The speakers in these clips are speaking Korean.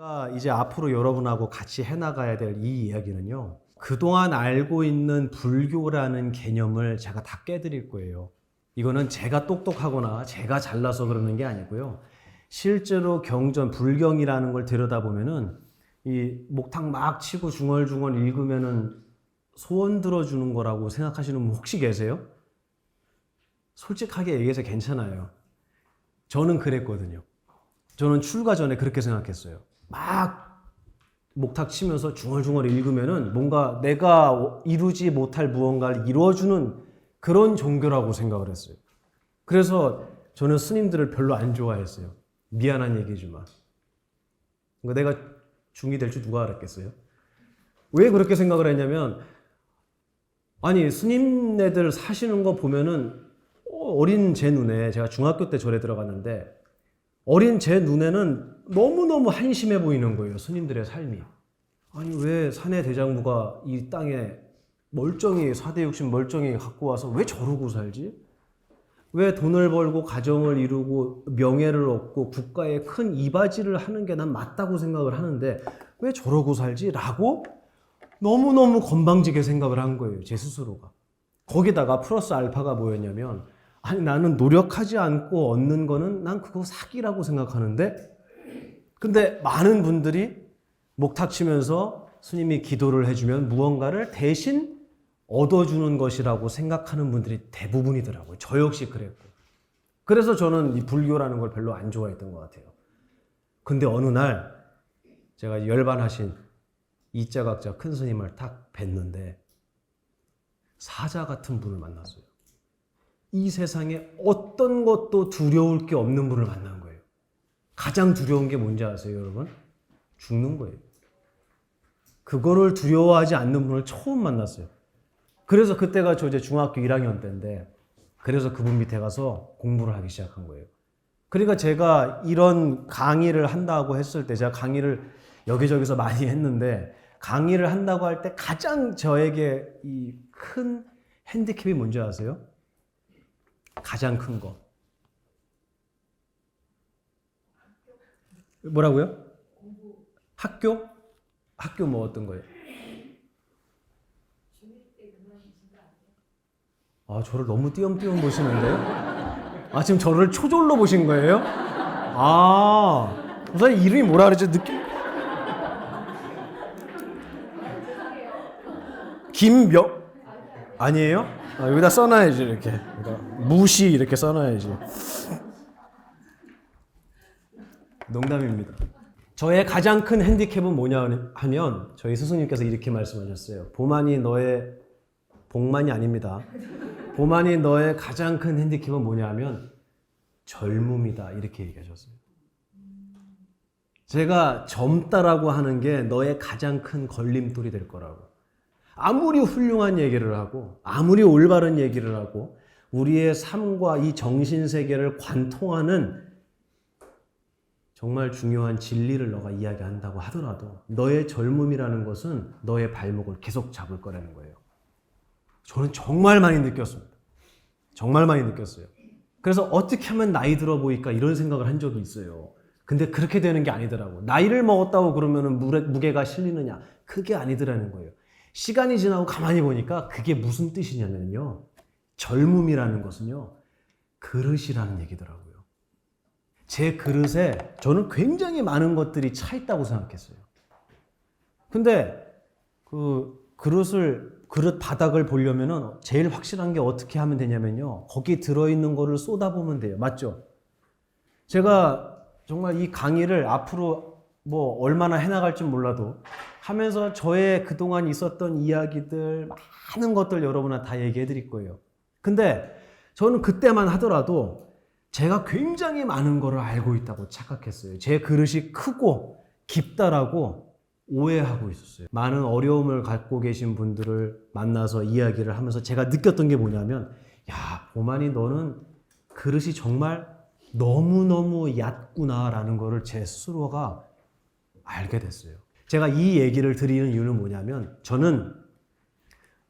제가 이제 앞으로 여러분하고 같이 해나가야 될 이 이야기는요, 그동안 알고 있는 불교라는 개념을 제가 다 깨드릴 거예요. 이거는 제가 똑똑하거나 제가 잘나서 그러는 게 아니고요. 실제로 경전, 불경이라는 걸 들여다보면은 이 목탁 막 치고 중얼중얼 읽으면은 소원 들어주는 거라고 생각하시는 분 혹시 계세요? 솔직하게 얘기해서 괜찮아요. 저는 그랬거든요. 저는 출가 전에 그렇게 생각했어요. 막 목탁 치면서 중얼중얼 읽으면은 뭔가 내가 이루지 못할 무언가를 이루어주는 그런 종교라고 생각을 했어요. 그래서 저는 스님들을 별로 안 좋아했어요. 미안한 얘기지만. 내가 중이 될 줄 누가 알았겠어요? 왜 그렇게 생각을 했냐면, 아니, 스님네들 사시는 거 보면은 어린 제 눈에, 제가 중학교 때 절에 들어갔는데, 어린 제 눈에는 너무너무 한심해 보이는 거예요, 스님들의 삶이. 아니, 왜 사내 대장부가 이 땅에 멀쩡히, 4대 60 멀쩡히 갖고 와서 왜 저러고 살지? 왜 돈을 벌고 가정을 이루고 명예를 얻고 국가에 큰 이바지를 하는 게 난 맞다고 생각을 하는데 왜 저러고 살지? 라고 너무너무 건방지게 생각을 한 거예요, 제 스스로가. 거기다가 플러스 알파가 뭐였냐면, 아니, 나는 노력하지 않고 얻는 거는 난 그거 사기라고 생각하는데, 근데 많은 분들이 목탁 치면서 스님이 기도를 해주면 무언가를 대신 얻어주는 것이라고 생각하는 분들이 대부분이더라고요. 저 역시 그랬고. 그래서 저는 이 불교라는 걸 별로 안 좋아했던 것 같아요. 근데 어느 날 제가 열반하신 이자각자 큰 스님을 딱 뵀는데 사자 같은 분을 만났어요. 이 세상에 어떤 것도 두려울 게 없는 분을 만난 거예요. 가장 두려운 게 뭔지 아세요, 여러분? 죽는 거예요. 그거를 두려워하지 않는 분을 처음 만났어요. 그래서 그때가 저 이제 중학교 1학년 때인데, 그래서 그분 밑에 가서 공부를 하기 시작한 거예요. 그러니까 제가 이런 강의를 한다고 했을 때, 제가 강의를 여기저기서 많이 했는데, 강의를 한다고 할 때 가장 저에게 이 큰 핸디캡이 뭔지 아세요? 가장 큰 거. 뭐라고요? 학교? 학교 뭐 어떤 거예요? 아, 저를 너무 띄엄띄엄 보시는데요? 아, 지금 저를 초졸로 보신 거예요? 아, 우선 이름이 뭐라 그러죠? 김명? 아니에요? 아, 여기다 써놔야지, 이렇게. 무시 이렇게 써놔야지. 농담입니다. 저의 가장 큰 핸디캡은 뭐냐 하면, 저희 스승님께서 이렇게 말씀하셨어요. 보만이 너의, 복만이 아닙니다. 보만이 너의 가장 큰 핸디캡은 뭐냐 하면 젊음이다, 이렇게 얘기하셨어요. 제가 젊다라고 하는 게 너의 가장 큰 걸림돌이 될 거라고. 아무리 훌륭한 얘기를 하고 아무리 올바른 얘기를 하고 우리의 삶과 이 정신세계를 관통하는 정말 중요한 진리를 너가 이야기한다고 하더라도 너의 젊음이라는 것은 너의 발목을 계속 잡을 거라는 거예요. 저는 정말 많이 느꼈습니다. 정말 많이 느꼈어요. 그래서 어떻게 하면 나이 들어 보일까 이런 생각을 한 적이 있어요. 근데 그렇게 되는 게 아니더라고. 나이를 먹었다고 그러면 무게가 실리느냐? 그게 아니더라는 거예요. 시간이 지나고 가만히 보니까 그게 무슨 뜻이냐면요. 젊음이라는 것은요. 그릇이라는 얘기더라고요. 제 그릇에 저는 굉장히 많은 것들이 차 있다고 생각했어요. 근데 그릇 바닥을 보려면은 제일 확실한 게 어떻게 하면 되냐면요. 거기 들어있는 거를 쏟아보면 돼요. 맞죠? 제가 정말 이 강의를 앞으로 뭐 얼마나 해나갈지 몰라도 하면서 저의 그동안 있었던 이야기들, 많은 것들 여러분한테 다 얘기해 드릴 거예요. 근데 저는 그때만 하더라도 제가 굉장히 많은 거를 알고 있다고 착각했어요. 제 그릇이 크고 깊다라고 오해하고 있었어요. 많은 어려움을 갖고 계신 분들을 만나서 이야기를 하면서 제가 느꼈던 게 뭐냐면, 야, 보만이 너는 그릇이 정말 너무너무 얕구나라는 거를 제 스스로가 알게 됐어요. 제가 이 얘기를 드리는 이유는 뭐냐면, 저는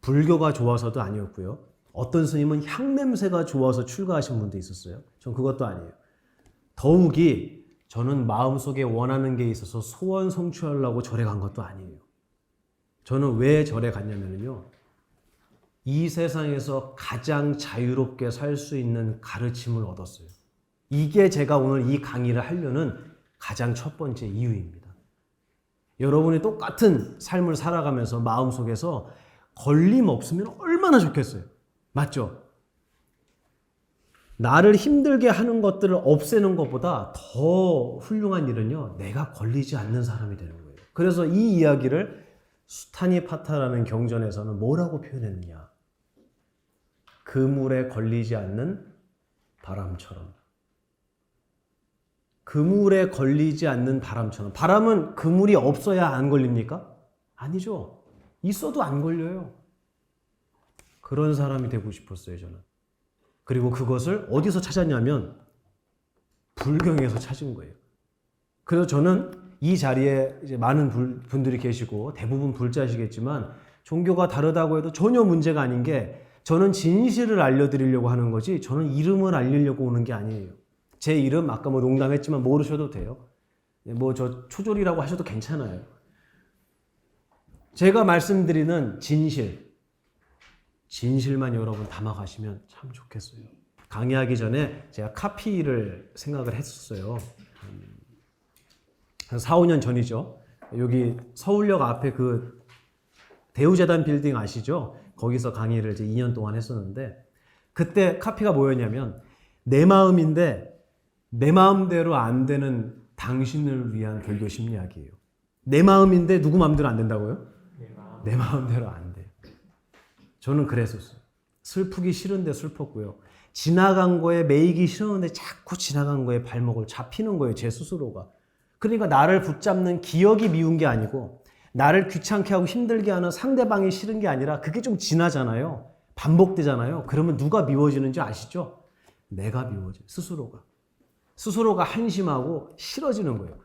불교가 좋아서도 아니었고요. 어떤 스님은 향냄새가 좋아서 출가하신 분도 있었어요. 전 그것도 아니에요. 더욱이 저는 마음속에 원하는 게 있어서 소원 성취하려고 절에 간 것도 아니에요. 저는 왜 절에 갔냐면요. 이 세상에서 가장 자유롭게 살 수 있는 가르침을 얻었어요. 이게 제가 오늘 이 강의를 하려는 가장 첫 번째 이유입니다. 여러분이 똑같은 삶을 살아가면서 마음속에서 걸림 없으면 얼마나 좋겠어요. 맞죠? 나를 힘들게 하는 것들을 없애는 것보다 더 훌륭한 일은요, 내가 걸리지 않는 사람이 되는 거예요. 그래서 이 이야기를 수타니파타라는 경전에서는 뭐라고 표현했느냐? 그물에 걸리지 않는 바람처럼. 그물에 걸리지 않는 바람처럼. 바람은 그물이 없어야 안 걸립니까? 아니죠. 있어도 안 걸려요. 그런 사람이 되고 싶었어요, 저는. 그리고 그것을 어디서 찾았냐면 불경에서 찾은 거예요. 그래서 저는 이 자리에 이제 많은 분들이 계시고 대부분 불자시겠지만 종교가 다르다고 해도 전혀 문제가 아닌 게 저는 진실을 알려드리려고 하는 거지 저는 이름을 알리려고 오는 게 아니에요. 제 이름 아까 뭐 농담했지만 모르셔도 돼요. 뭐 저 초졸이라고 하셔도 괜찮아요. 제가 말씀드리는 진실만 여러분 담아가시면 참 좋겠어요. 강의하기 전에 제가 카피를 생각을 했었어요. 한 4, 5년 전이죠. 여기 서울역 앞에 그 대우재단 빌딩 아시죠? 거기서 강의를 이제 2년 동안 했었는데 그때 카피가 뭐였냐면 내 마음인데 내 마음대로 안 되는 당신을 위한 불교 심리학이에요. 내 마음인데 누구 마음대로 안 된다고요? 내 마음대로 안 돼요. 저는 그랬었어요. 슬프기 싫은데 슬펐고요. 지나간 거에 매이기 싫었는데 자꾸 지나간 거에 발목을 잡히는 거예요. 제 스스로가. 그러니까 나를 붙잡는 기억이 미운 게 아니고 나를 귀찮게 하고 힘들게 하는 상대방이 싫은 게 아니라 그게 좀 지나잖아요. 반복되잖아요. 그러면 누가 미워지는지 아시죠? 내가 미워져요. 스스로가 한심하고 싫어지는 거예요.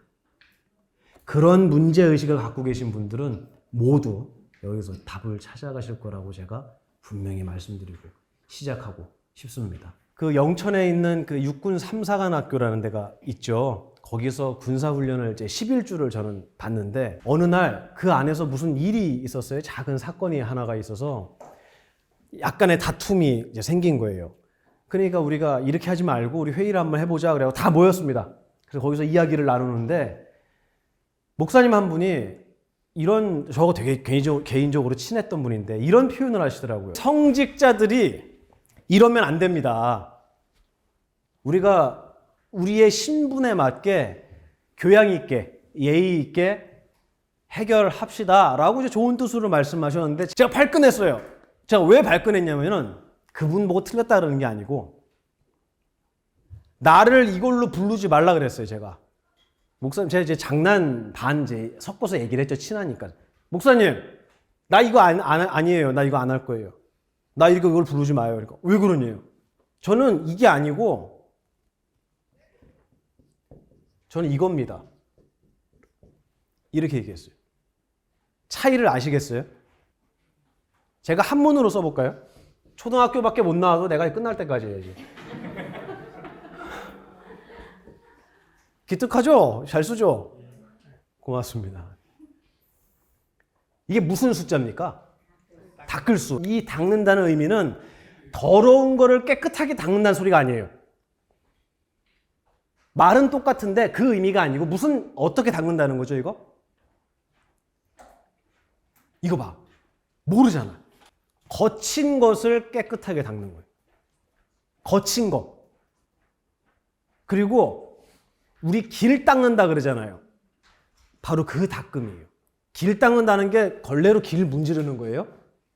그런 문제의식을 갖고 계신 분들은 모두 여기서 답을 찾아가실 거라고 제가 분명히 말씀드리고 시작하고 싶습니다. 그 영천에 있는 그 육군 3사관 학교라는 데가 있죠. 거기서 군사훈련을 이제 11주를 저는 봤는데 어느 날 그 안에서 무슨 일이 있었어요. 작은 사건이 하나가 있어서 약간의 다툼이 이제 생긴 거예요. 그러니까 우리가 이렇게 하지 말고 우리 회의를 한번 해보자 그래서 다 모였습니다. 그래서 거기서 이야기를 나누는데 목사님 한 분이 저거 되게 개인적으로 친했던 분인데 이런 표현을 하시더라고요. 성직자들이 이러면 안 됩니다. 우리가 우리의 신분에 맞게 교양 있게 예의 있게 해결합시다 라고 이제 좋은 뜻으로 말씀하셨는데 제가 발끈했어요. 제가 왜 발끈했냐면은 그분 보고 틀렸다 그러는 게 아니고 나를 이걸로 부르지 말라 그랬어요. 제가 목사님 제가 이제 장난 반 이제 섞어서 얘기를 했죠. 친하니까 목사님 나 이거 아니에요. 나 이거 안 할 거예요. 나 이걸 부르지 마요. 그러니까 왜 그러냐요. 저는 이게 아니고 저는 이겁니다. 이렇게 얘기했어요. 차이를 아시겠어요? 제가 한문으로 써볼까요? 초등학교밖에 못 나와도 내가 끝날 때까지 해야지. 기특하죠? 잘 쓰죠? 고맙습니다. 이게 무슨 숫자입니까? 닦을 수. 이 닦는다는 의미는 더러운 거를 깨끗하게 닦는다는 소리가 아니에요. 말은 똑같은데 그 의미가 아니고 어떻게 닦는다는 거죠, 이거? 이거 봐. 모르잖아. 거친 것을 깨끗하게 닦는 거예요. 거친 거. 그리고 우리 길 닦는다 그러잖아요. 바로 그 닦음이에요. 길 닦는다는 게 걸레로 길 문지르는 거예요?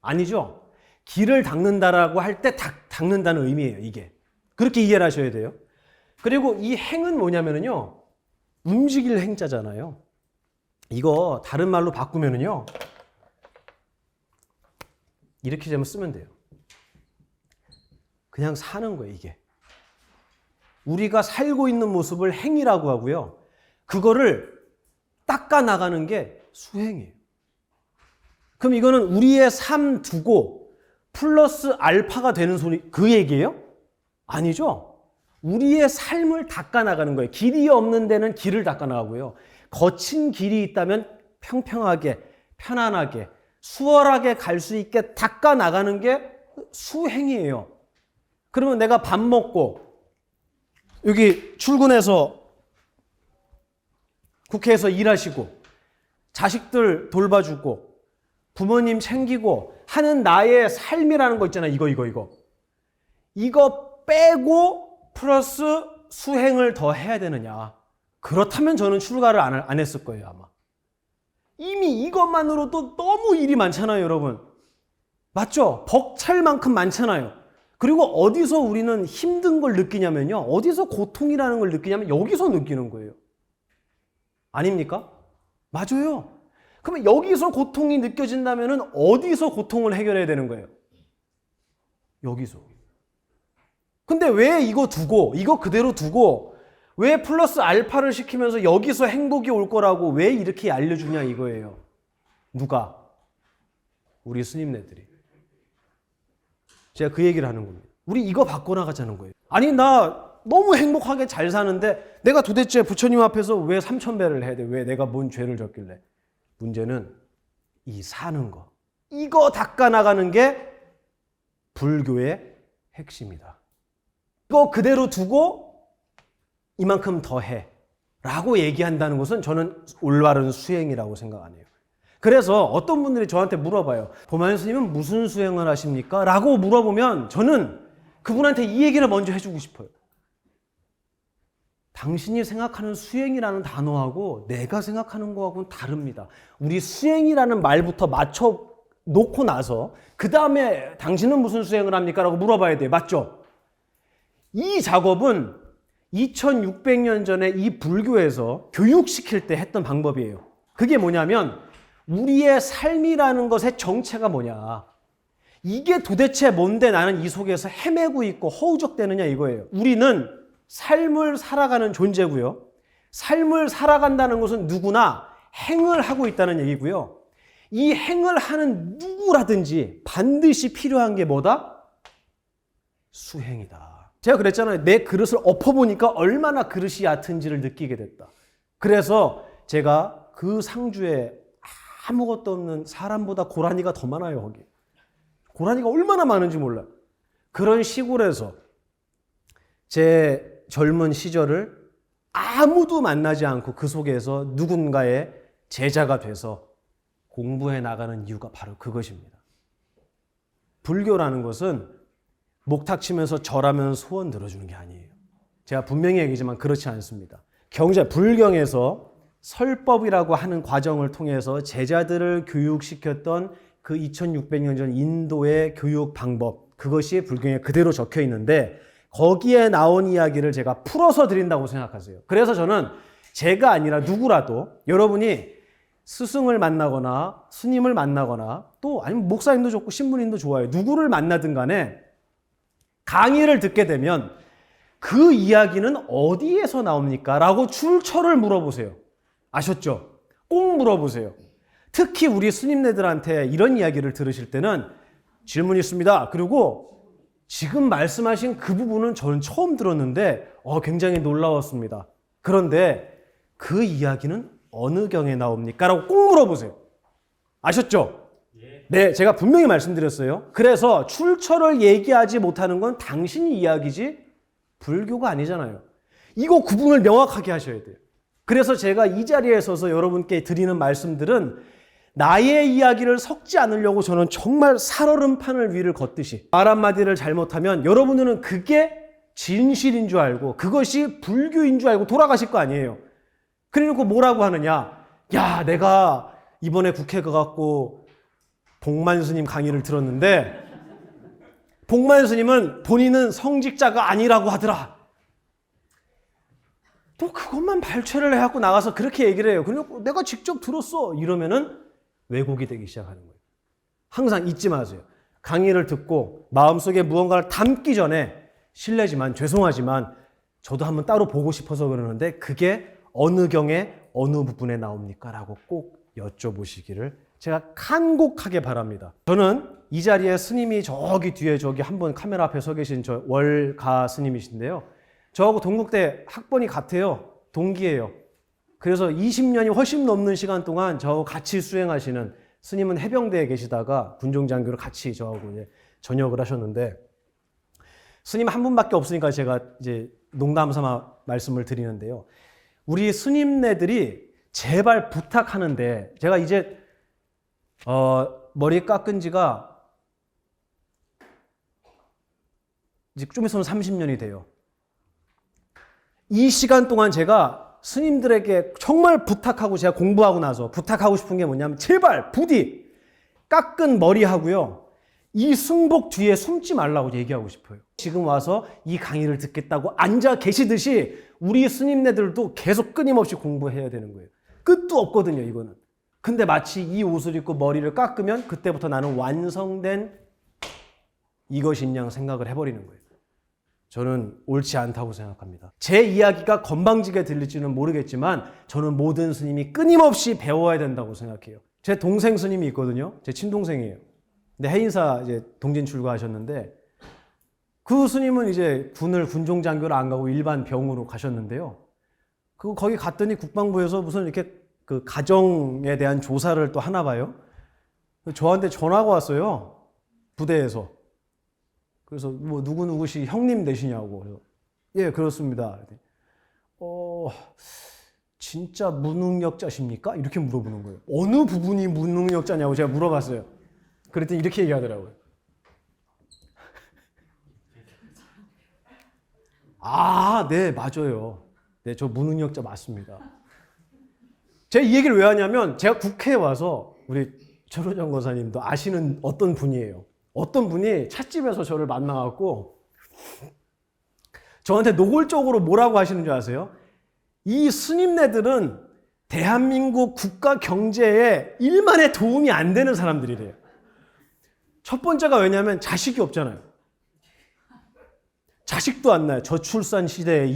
아니죠. 길을 닦는다라고 할 때 닦는다는 의미예요, 이게. 그렇게 이해를 하셔야 돼요. 그리고 이 행은 뭐냐면요. 움직일 행자잖아요. 이거 다른 말로 바꾸면은요. 이렇게 좀 쓰면 돼요. 그냥 사는 거예요, 이게. 우리가 살고 있는 모습을 행이라고 하고요. 그거를 닦아 나가는 게 수행이에요. 그럼 이거는 우리의 삶 두고 플러스 알파가 되는 소리, 그 얘기예요? 아니죠. 우리의 삶을 닦아나가는 거예요. 길이 없는 데는 길을 닦아나가고요. 거친 길이 있다면 평평하게, 편안하게, 수월하게 갈 수 있게 닦아나가는 게 수행이에요. 그러면 내가 밥 먹고 여기 출근해서 국회에서 일하시고 자식들 돌봐주고 부모님 챙기고 하는 나의 삶이라는 거 있잖아요. 이거 빼고 플러스 수행을 더 해야 되느냐. 그렇다면 저는 출가를 안 했을 거예요, 아마. 이미 이것만으로도 너무 일이 많잖아요, 여러분. 맞죠? 벅찰 만큼 많잖아요. 그리고 어디서 우리는 힘든 걸 느끼냐면요. 어디서 고통이라는 걸 느끼냐면 여기서 느끼는 거예요. 아닙니까? 맞아요. 그러면 여기서 고통이 느껴진다면 어디서 고통을 해결해야 되는 거예요? 여기서. 근데 왜 이거 그대로 두고 왜 플러스 알파를 시키면서 여기서 행복이 올 거라고 왜 이렇게 알려주냐 이거예요. 누가? 우리 스님네들이. 제가 그 얘기를 하는 겁니다. 우리 이거 바꿔나가자는 거예요. 아니 나 너무 행복하게 잘 사는데 내가 도대체 부처님 앞에서 왜 3000배를 해야 돼? 왜 내가 뭔 죄를 졌길래? 문제는 이 사는 거. 이거 닦아나가는 게 불교의 핵심이다. 이거 그대로 두고 이만큼 더 해. 라고 얘기한다는 것은 저는 올바른 수행이라고 생각 안 해요. 그래서 어떤 분들이 저한테 물어봐요. 보만 스님은 무슨 수행을 하십니까? 라고 물어보면 저는 그분한테 이 얘기를 먼저 해주고 싶어요. 당신이 생각하는 수행이라는 단어하고 내가 생각하는 거하고는 다릅니다. 우리 수행이라는 말부터 맞춰 놓고 나서 그 다음에 당신은 무슨 수행을 합니까? 라고 물어봐야 돼요. 맞죠? 이 작업은 2600년 전에 이 불교에서 교육시킬 때 했던 방법이에요. 그게 뭐냐면 우리의 삶이라는 것의 정체가 뭐냐. 이게 도대체 뭔데 나는 이 속에서 헤매고 있고 허우적대느냐 이거예요. 우리는 삶을 살아가는 존재고요. 삶을 살아간다는 것은 누구나 행을 하고 있다는 얘기고요. 이 행을 하는 누구라든지 반드시 필요한 게 뭐다? 수행이다. 제가 그랬잖아요. 내 그릇을 엎어보니까 얼마나 그릇이 얕은지를 느끼게 됐다. 그래서 제가 그 상주에 아무것도 없는 사람보다 고라니가 더 많아요. 거기. 고라니가 얼마나 많은지 몰라요. 그런 시골에서 제 젊은 시절을 아무도 만나지 않고 그 속에서 누군가의 제자가 돼서 공부해 나가는 이유가 바로 그것입니다. 불교라는 것은 목탁 치면서 절하면 소원 들어주는 게 아니에요. 제가 분명히 얘기지만 그렇지 않습니다. 불경에서 설법이라고 하는 과정을 통해서 제자들을 교육시켰던 그 2600년 전 인도의 교육 방법, 그것이 불경에 그대로 적혀 있는데 거기에 나온 이야기를 제가 풀어서 드린다고 생각하세요. 그래서 저는 제가 아니라 누구라도 여러분이 스승을 만나거나 스님을 만나거나 또 아니면 목사님도 좋고 신부님도 좋아요. 누구를 만나든 간에 강의를 듣게 되면 그 이야기는 어디에서 나옵니까? 라고 출처를 물어보세요. 아셨죠? 꼭 물어보세요. 특히 우리 스님네들한테 이런 이야기를 들으실 때는 질문이 있습니다. 그리고 지금 말씀하신 그 부분은 저는 처음 들었는데 굉장히 놀라웠습니다. 그런데 그 이야기는 어느 경에 나옵니까? 라고 꼭 물어보세요. 아셨죠? 네, 제가 분명히 말씀드렸어요. 그래서 출처를 얘기하지 못하는 건 당신이 이야기지 불교가 아니잖아요. 이거 구분을 명확하게 하셔야 돼요. 그래서 제가 이 자리에 서서 여러분께 드리는 말씀들은 나의 이야기를 섞지 않으려고 저는 정말 살얼음판을 위를 걷듯이 말 한마디를 잘못하면 여러분들은 그게 진실인 줄 알고 그것이 불교인 줄 알고 돌아가실 거 아니에요. 그래놓고 뭐라고 하느냐. 야, 내가 이번에 국회 가갖고 복만 스님 강의를 들었는데 복만 스님은 본인은 성직자가 아니라고 하더라. 또 그것만 발췌를 해갖고 나가서 그렇게 얘기를 해요. 그래놓고 내가 직접 들었어. 이러면은 왜곡이 되기 시작하는 거예요. 항상 잊지 마세요. 강의를 듣고 마음속에 무언가를 담기 전에 실례지만 죄송하지만 저도 한번 따로 보고 싶어서 그러는데 그게 어느 경에 어느 부분에 나옵니까? 라고 꼭 여쭤보시기를 제가 간곡하게 바랍니다. 저는 이 자리에 스님이 저기 뒤에 저기 한 분 카메라 앞에 서 계신 저 월가 스님이신데요. 저하고 동국대 학번이 같아요. 동기예요. 그래서 20년이 훨씬 넘는 시간 동안 저하고 같이 수행하시는, 스님은 해병대에 계시다가 군종장교로 같이 저하고 이제 전역을 하셨는데, 스님 한 분밖에 없으니까 제가 이제 농담 삼아 말씀을 드리는데요. 우리 스님네들이 제발 부탁하는데, 제가 이제 머리 깎은 지가 이제 좀 있으면 30년이 돼요. 이 시간 동안 제가 스님들에게 정말 부탁하고, 제가 공부하고 나서 부탁하고 싶은 게 뭐냐면, 제발 부디 깎은 머리하고요, 이 승복 뒤에 숨지 말라고 얘기하고 싶어요. 지금 와서 이 강의를 듣겠다고 앉아 계시듯이 우리 스님네들도 계속 끊임없이 공부해야 되는 거예요. 끝도 없거든요, 이거는. 근데 마치 이 옷을 입고 머리를 깎으면 그때부터 나는 완성된 이것인 양 생각을 해버리는 거예요. 저는 옳지 않다고 생각합니다. 제 이야기가 건방지게 들릴지는 모르겠지만 저는 모든 스님이 끊임없이 배워야 된다고 생각해요. 제 동생 스님이 있거든요. 제 친동생이에요. 근데 해인사 이제 동진 출가하셨는데, 그 스님은 이제 군종장교를 안 가고 일반 병으로 가셨는데요. 거기 갔더니 국방부에서 무슨 이렇게 그 가정에 대한 조사를 또 하나 봐요. 저한테 전화가 왔어요. 부대에서. 그래서 뭐 누구누구시 형님 되시냐고. 그래서 예, 그렇습니다. 진짜 무능력자십니까? 이렇게 물어보는 거예요. 어느 부분이 무능력자냐고 제가 물어봤어요. 그랬더니 이렇게 얘기하더라고요. 아, 네, 맞아요. 네, 저 무능력자 맞습니다. 제가 이 얘기를 왜 하냐면, 제가 국회에 와서 우리 최로정 권사님도 아시는 어떤 분이에요. 어떤 분이 찻집에서 저를 만나갖고 저한테 노골적으로 뭐라고 하시는 줄 아세요? 이 스님네들은 대한민국 국가 경제에 일만의 도움이 안 되는 사람들이래요. 첫 번째가 왜냐면 자식이 없잖아요. 자식도 안 나요. 저출산 시대에,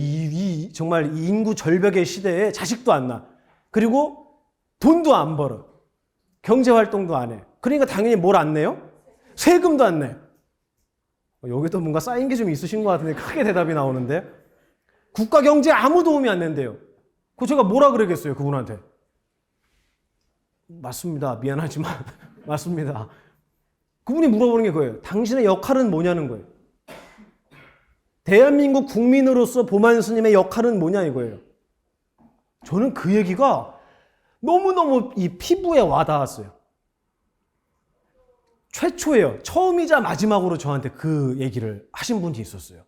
정말 이 인구 절벽의 시대에 자식도 안 나. 그리고 돈도 안 벌어. 경제활동도 안 해. 그러니까 당연히 뭘 안 내요? 세금도 안 내. 여기도 뭔가 쌓인 게 좀 있으신 것 같은데 크게 대답이 나오는데, 국가 경제에 아무 도움이 안 된대요. 그 제가 뭐라 그러겠어요, 그분한테? 맞습니다. 미안하지만 맞습니다. 그분이 물어보는 게 그거예요. 당신의 역할은 뭐냐는 거예요. 대한민국 국민으로서 보만 스님의 역할은 뭐냐 이거예요. 저는 그 얘기가 너무너무 이 피부에 와닿았어요. 최초예요. 처음이자 마지막으로 저한테 그 얘기를 하신 분이 있었어요.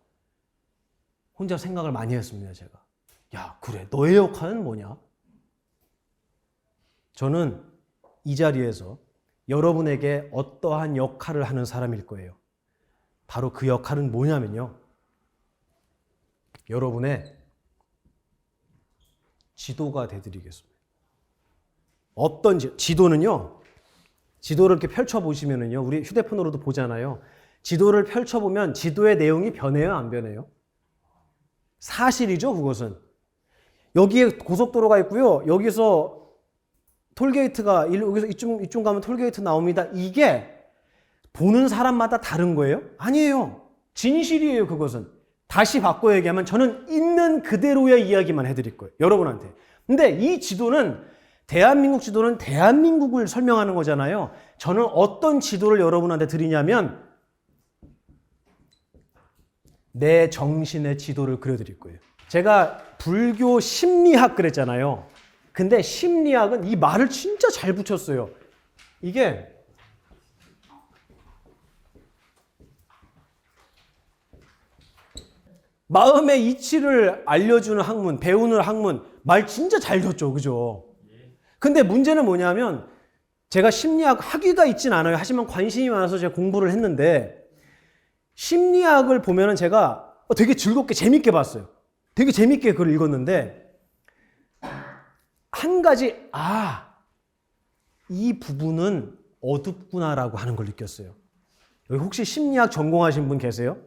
혼자 생각을 많이 했습니다, 제가. 야, 그래, 너의 역할은 뭐냐? 저는 이 자리에서 여러분에게 어떠한 역할을 하는 사람일 거예요. 바로 그 역할은 뭐냐면요, 여러분의 지도가 되드리겠습니다. 어떤 지도는요, 지도를 이렇게 펼쳐보시면은요, 우리 휴대폰으로도 보잖아요. 지도를 펼쳐보면 지도의 내용이 변해요, 안 변해요? 사실이죠, 그것은. 여기에 고속도로가 있고요. 여기서 톨게이트가, 여기서 이쪽 가면 톨게이트 나옵니다. 이게 보는 사람마다 다른 거예요? 아니에요. 진실이에요, 그것은. 다시 바꿔 얘기하면 저는 있는 그대로의 이야기만 해드릴 거예요, 여러분한테. 근데 이 지도는, 대한민국 지도는 대한민국을 설명하는 거잖아요. 저는 어떤 지도를 여러분한테 드리냐면 내 정신의 지도를 그려드릴 거예요. 제가 불교 심리학 그랬잖아요. 근데 심리학은 이 말을 진짜 잘 붙였어요. 이게 마음의 이치를 알려주는 학문, 배우는 학문, 말 진짜 잘 줬죠, 그죠? 근데 문제는 뭐냐면, 제가 심리학 학위가 있진 않아요. 하지만 관심이 많아서 제가 공부를 했는데, 심리학을 보면은 제가 되게 즐겁게 재밌게 봤어요. 되게 재밌게 그걸 읽었는데, 한 가지, 이 부분은 어둡구나라고 하는 걸 느꼈어요. 여기 혹시 심리학 전공하신 분 계세요?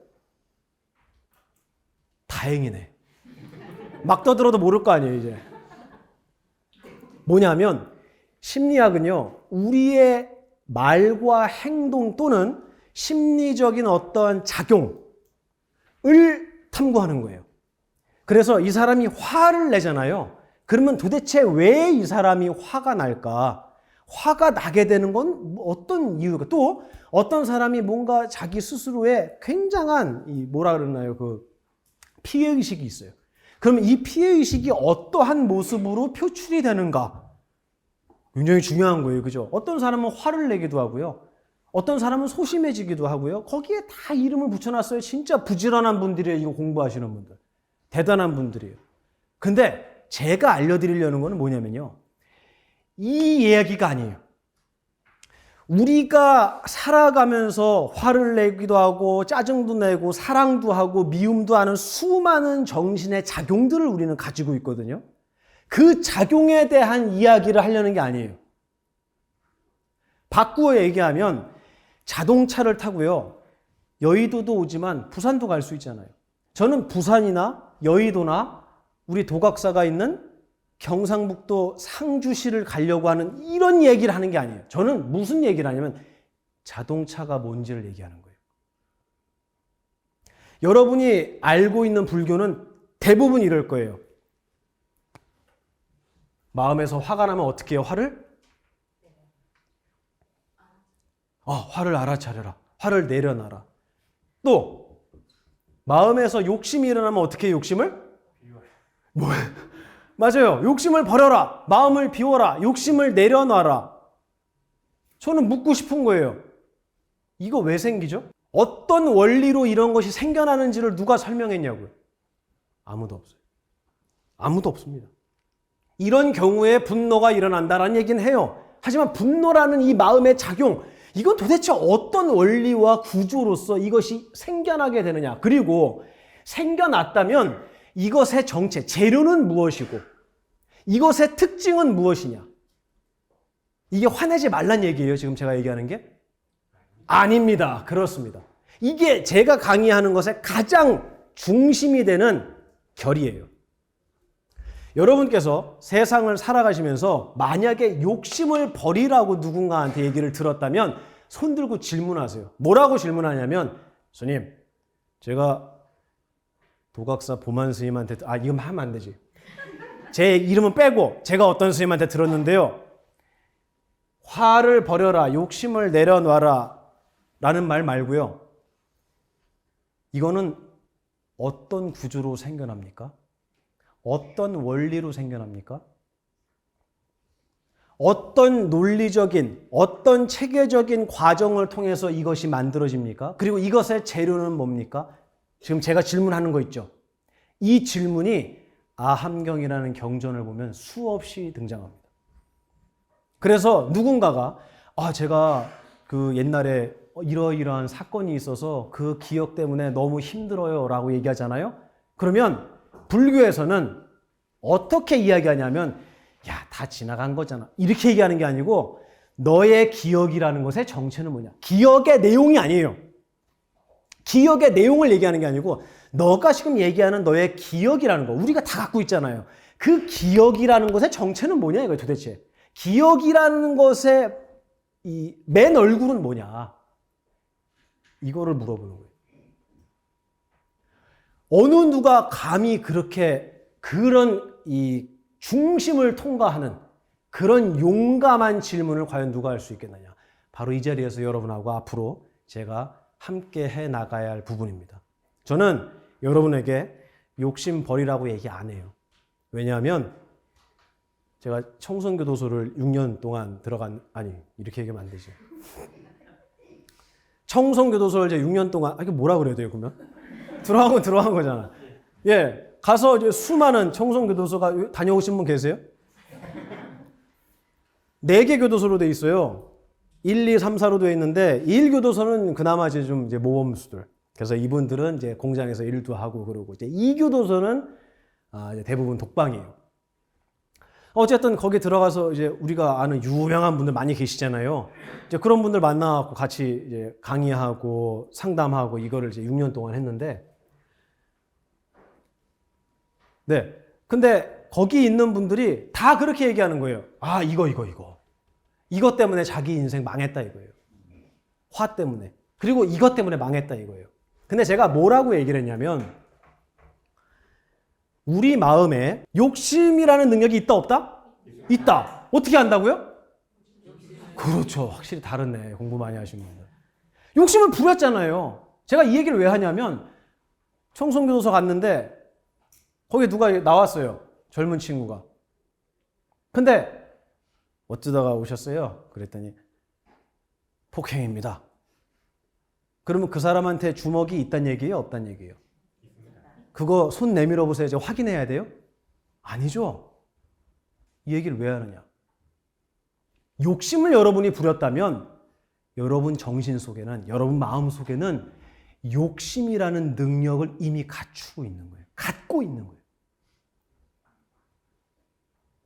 다행이네. 막 떠들어도 모를 거 아니에요, 이제. 뭐냐면 심리학은요, 우리의 말과 행동 또는 심리적인 어떠한 작용을 탐구하는 거예요. 그래서 이 사람이 화를 내잖아요. 그러면 도대체 왜 이 사람이 화가 날까? 화가 나게 되는 건 어떤 이유가? 또 어떤 사람이 뭔가 자기 스스로의 굉장한 뭐라 그러나요? 그 피해의식이 있어요. 그러면 이 피해의식이 어떠한 모습으로 표출이 되는가? 굉장히 중요한 거예요. 그죠? 어떤 사람은 화를 내기도 하고요. 어떤 사람은 소심해지기도 하고요. 거기에 다 이름을 붙여놨어요. 진짜 부지런한 분들이에요. 이거 공부하시는 분들. 대단한 분들이에요. 근데 제가 알려드리려는 거는 뭐냐면요. 이 이야기가 아니에요. 우리가 살아가면서 화를 내기도 하고 짜증도 내고 사랑도 하고 미움도 하는 수많은 정신의 작용들을 우리는 가지고 있거든요. 그 작용에 대한 이야기를 하려는 게 아니에요. 바꾸어 얘기하면 자동차를 타고요. 여의도도 오지만 부산도 갈 수 있잖아요. 저는 부산이나 여의도나 우리 도각사가 있는 경상북도 상주시를 가려고 하는 이런 얘기를 하는 게 아니에요. 저는 무슨 얘기를 하냐면 자동차가 뭔지를 얘기하는 거예요. 여러분이 알고 있는 불교는 대부분 이럴 거예요. 마음에서 화가 나면 어떻게 해요? 화를 알아차려라. 화를 내려놔라. 또 마음에서 욕심이 일어나면 어떻게 해요? 욕심을? 맞아요. 욕심을 버려라. 마음을 비워라. 욕심을 내려놔라. 저는 묻고 싶은 거예요. 이거 왜 생기죠? 어떤 원리로 이런 것이 생겨나는지를 누가 설명했냐고요? 아무도 없어요. 아무도 없습니다. 이런 경우에 분노가 일어난다라는 얘기는 해요. 하지만 분노라는 이 마음의 작용, 이건 도대체 어떤 원리와 구조로서 이것이 생겨나게 되느냐. 그리고 생겨났다면 이것의 정체, 재료는 무엇이고 이것의 특징은 무엇이냐. 이게 화내지 말란 얘기예요. 지금 제가 얘기하는 게? 아닙니다. 그렇습니다. 이게 제가 강의하는 것의 가장 중심이 되는 결이에요. 여러분께서 세상을 살아가시면서 만약에 욕심을 버리라고 누군가한테 얘기를 들었다면 손 들고 질문하세요. 뭐라고 질문하냐면, 스님, 제가 도각사 보만 스님한테, 이건 하면 안 되지. 제 이름은 빼고 제가 어떤 스님한테 들었는데요. 화를 버려라, 욕심을 내려놔라 라는 말 말고요. 이거는 어떤 구조로 생겨납니까? 어떤 원리로 생겨납니까? 어떤 논리적인, 어떤 체계적인 과정을 통해서 이것이 만들어집니까? 그리고 이것의 재료는 뭡니까? 지금 제가 질문하는 거 있죠? 이 질문이 아함경이라는 경전을 보면 수없이 등장합니다. 그래서 누군가가 제가 그 옛날에 이러이러한 사건이 있어서 그 기억 때문에 너무 힘들어요 라고 얘기하잖아요. 그러면 불교에서는 어떻게 이야기하냐면 다 지나간 거잖아. 이렇게 얘기하는 게 아니고 너의 기억이라는 것의 정체는 뭐냐. 기억의 내용이 아니에요. 기억의 내용을 얘기하는 게 아니고 너가 지금 얘기하는 너의 기억이라는 거. 우리가 다 갖고 있잖아요. 그 기억이라는 것의 정체는 뭐냐 이거예요 도대체. 기억이라는 것의 이 맨 얼굴은 뭐냐. 이거를 물어보는 거예요. 어느 누가 감히 그렇게 그런 이 중심을 통과하는 그런 용감한 질문을 과연 누가 할 수 있겠느냐. 바로 이 자리에서 여러분하고 앞으로 제가 함께 해 나가야 할 부분입니다. 저는 여러분에게 욕심 버리라고 얘기 안 해요. 왜냐하면 제가 청송교도소를 6년 동안 이렇게 얘기하면 안 되지. 청송교도소를 이제 6년 동안, 이게 뭐라 그래야 돼요, 그러면? 들어간 거잖아. 예. 가서 이제 수많은 청송교도소가 다녀오신 분 계세요? 4개 교도소로 돼 있어요. 1, 2, 3, 4로 돼 있는데 1교도소는 그나마 이제 좀 이제 모범수들. 그래서 이분들은 이제 공장에서 일도 하고 그러고 이제 2교도소는 이제 대부분 독방이에요. 어쨌든 거기 들어가서 이제 우리가 아는 유명한 분들 많이 계시잖아요. 이제 그런 분들 만나고 같이 이제 강의하고 상담하고 이거를 이제 6년 동안 했는데, 네. 근데 거기 있는 분들이 다 그렇게 얘기하는 거예요. 이것 때문에 자기 인생 망했다 이거예요. 화 때문에. 그리고 이것 때문에 망했다 이거예요. 근데 제가 뭐라고 얘기를 했냐면, 우리 마음에 욕심이라는 능력이 있다 없다? 있다. 어떻게 한다고요? 그렇죠. 확실히 다르네. 공부 많이 하신 분들. 욕심을 부렸잖아요. 제가 이 얘기를 왜 하냐면 청송교도소 갔는데 거기 누가 나왔어요. 젊은 친구가. 근데 어쩌다가 오셨어요? 그랬더니 폭행입니다. 그러면 그 사람한테 주먹이 있단 얘기예요? 없단 얘기예요? 그거 손 내밀어 보세요. 이제 확인해야 돼요? 아니죠. 이 얘기를 왜 하느냐? 욕심을 여러분이 부렸다면 여러분 정신 속에는, 여러분 마음 속에는 욕심이라는 능력을 이미 갖추고 있는 거예요. 갖고 있는 거예요.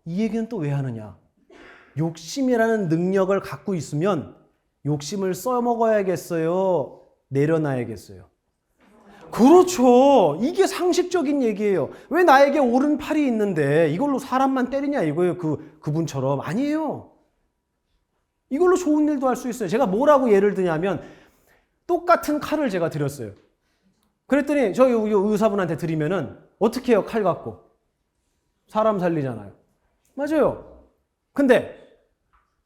이 얘기는 또 왜 하느냐? 욕심이라는 능력을 갖고 있으면 욕심을 써먹어야겠어요? 내려놔야겠어요? 그렇죠. 이게 상식적인 얘기예요. 왜 나에게 오른팔이 있는데 이걸로 사람만 때리냐 이거예요. 그분처럼. 아니에요. 이걸로 좋은 일도 할 수 있어요. 제가 뭐라고 예를 드냐면 똑같은 칼을 제가 드렸어요. 그랬더니 저 의사분한테 드리면은 어떻게 해요? 칼 갖고. 사람 살리잖아요. 맞아요. 근데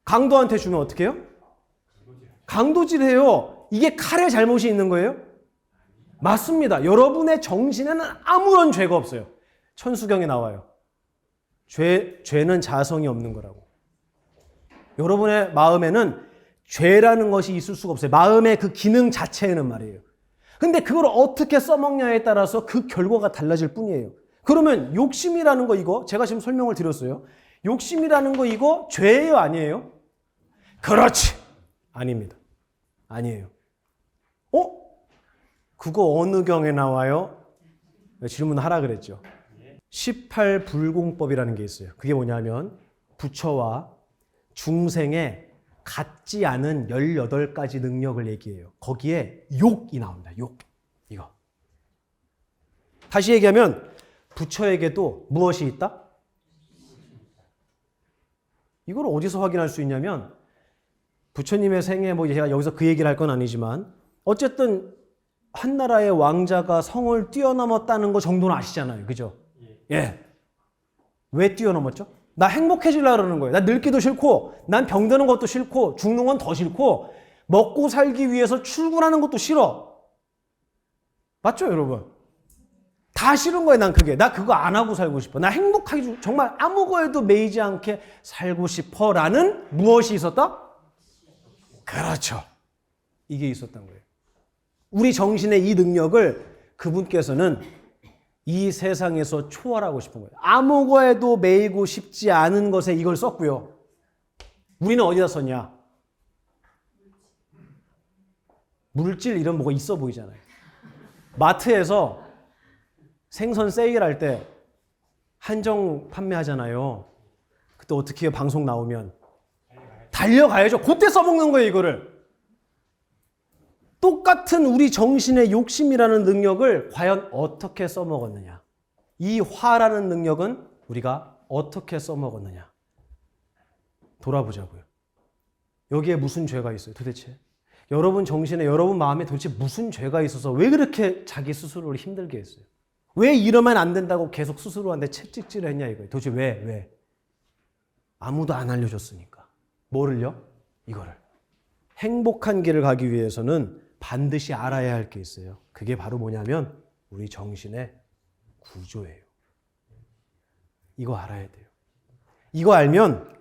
강도한테 주면 어떻게 해요? 강도질해요. 이게 칼의 잘못이 있는 거예요? 맞습니다. 여러분의 정신에는 아무런 죄가 없어요. 천수경에 나와요. 죄는 자성이 없는 거라고. 여러분의 마음에는 죄라는 것이 있을 수가 없어요. 마음의 그 기능 자체에는 말이에요. 근데 그걸 어떻게 써먹냐에 따라서 그 결과가 달라질 뿐이에요. 그러면 욕심이라는 거 이거 제가 지금 설명을 드렸어요. 욕심이라는 거 이거 죄예요? 아니에요? 그렇지. 아닙니다. 아니에요. 그거 어느 경에 나와요? 질문하라 그랬죠. 18불공법이라는 게 있어요. 그게 뭐냐면 부처와 중생의 갖지 않은 18가지 능력을 얘기해요. 거기에 욕이 나옵니다. 욕. 이거. 다시 얘기하면 부처에게도 무엇이 있다? 이걸 어디서 확인할 수 있냐면 부처님의 생애 뭐 제가 여기서 그 얘기를 할 건 아니지만 어쨌든 한 나라의 왕자가 성을 뛰어넘었다는 거 정도는 아시잖아요. 그죠? 예. 왜 뛰어넘었죠? 나 행복해지려고 그러는 거예요. 나 늙기도 싫고 난 병드는 것도 싫고 죽는 건 더 싫고 먹고 살기 위해서 출근하는 것도 싫어. 맞죠, 여러분? 다 싫은 거예요, 난 그게. 나 그거 안 하고 살고 싶어. 나 행복하게 정말 아무 거에도 매이지 않게 살고 싶어라는 무엇이 있었다? 그렇죠. 이게 있었던 거예요. 우리 정신의 이 능력을 그분께서는 이 세상에서 초월하고 싶은 거예요. 아무 거에도 매이고 싶지 않은 것에 이걸 썼고요. 우리는 어디다 썼냐? 물질 이런 뭐가 있어 보이잖아요. 마트에서 생선 세일할 때 한정 판매하잖아요. 그때 어떻게 해요? 방송 나오면 달려가야죠. 그때 써먹는 거예요, 이거를. 똑같은 우리 정신의 욕심이라는 능력을 과연 어떻게 써먹었느냐. 이 화라는 능력은 우리가 어떻게 써먹었느냐. 돌아보자고요. 여기에 무슨 죄가 있어요, 도대체? 여러분 정신에, 여러분 마음에 도대체 무슨 죄가 있어서 왜 그렇게 자기 스스로를 힘들게 했어요? 왜 이러면 안 된다고 계속 스스로한테 채찍질을 했냐 이거예요. 도대체 왜? 아무도 안 알려줬으니까. 뭐를요? 이거를. 행복한 길을 가기 위해서는 반드시 알아야 할 게 있어요. 그게 바로 뭐냐면 우리 정신의 구조예요. 이거 알아야 돼요. 이거 알면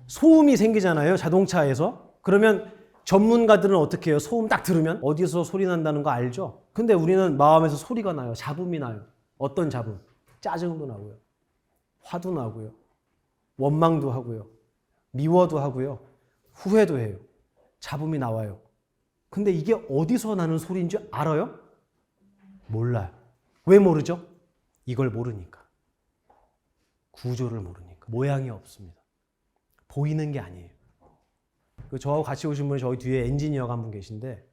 소음이 생기잖아요. 자동차에서. 그러면 전문가들은 어떻게 해요? 소음 딱 들으면 어디서 소리 난다는 거 알죠? 근데 우리는 마음에서 소리가 나요. 잡음이 나요. 어떤 잡음? 짜증도 나고요. 화도 나고요. 원망도 하고요. 미워도 하고요. 후회도 해요. 잡음이 나와요. 근데 이게 어디서 나는 소리인지 알아요? 몰라요. 왜 모르죠? 이걸 모르니까. 구조를 모르니까. 모양이 없습니다. 보이는 게 아니에요. 저하고 같이 오신 분이 저희 뒤에 엔지니어가 한 분 계신데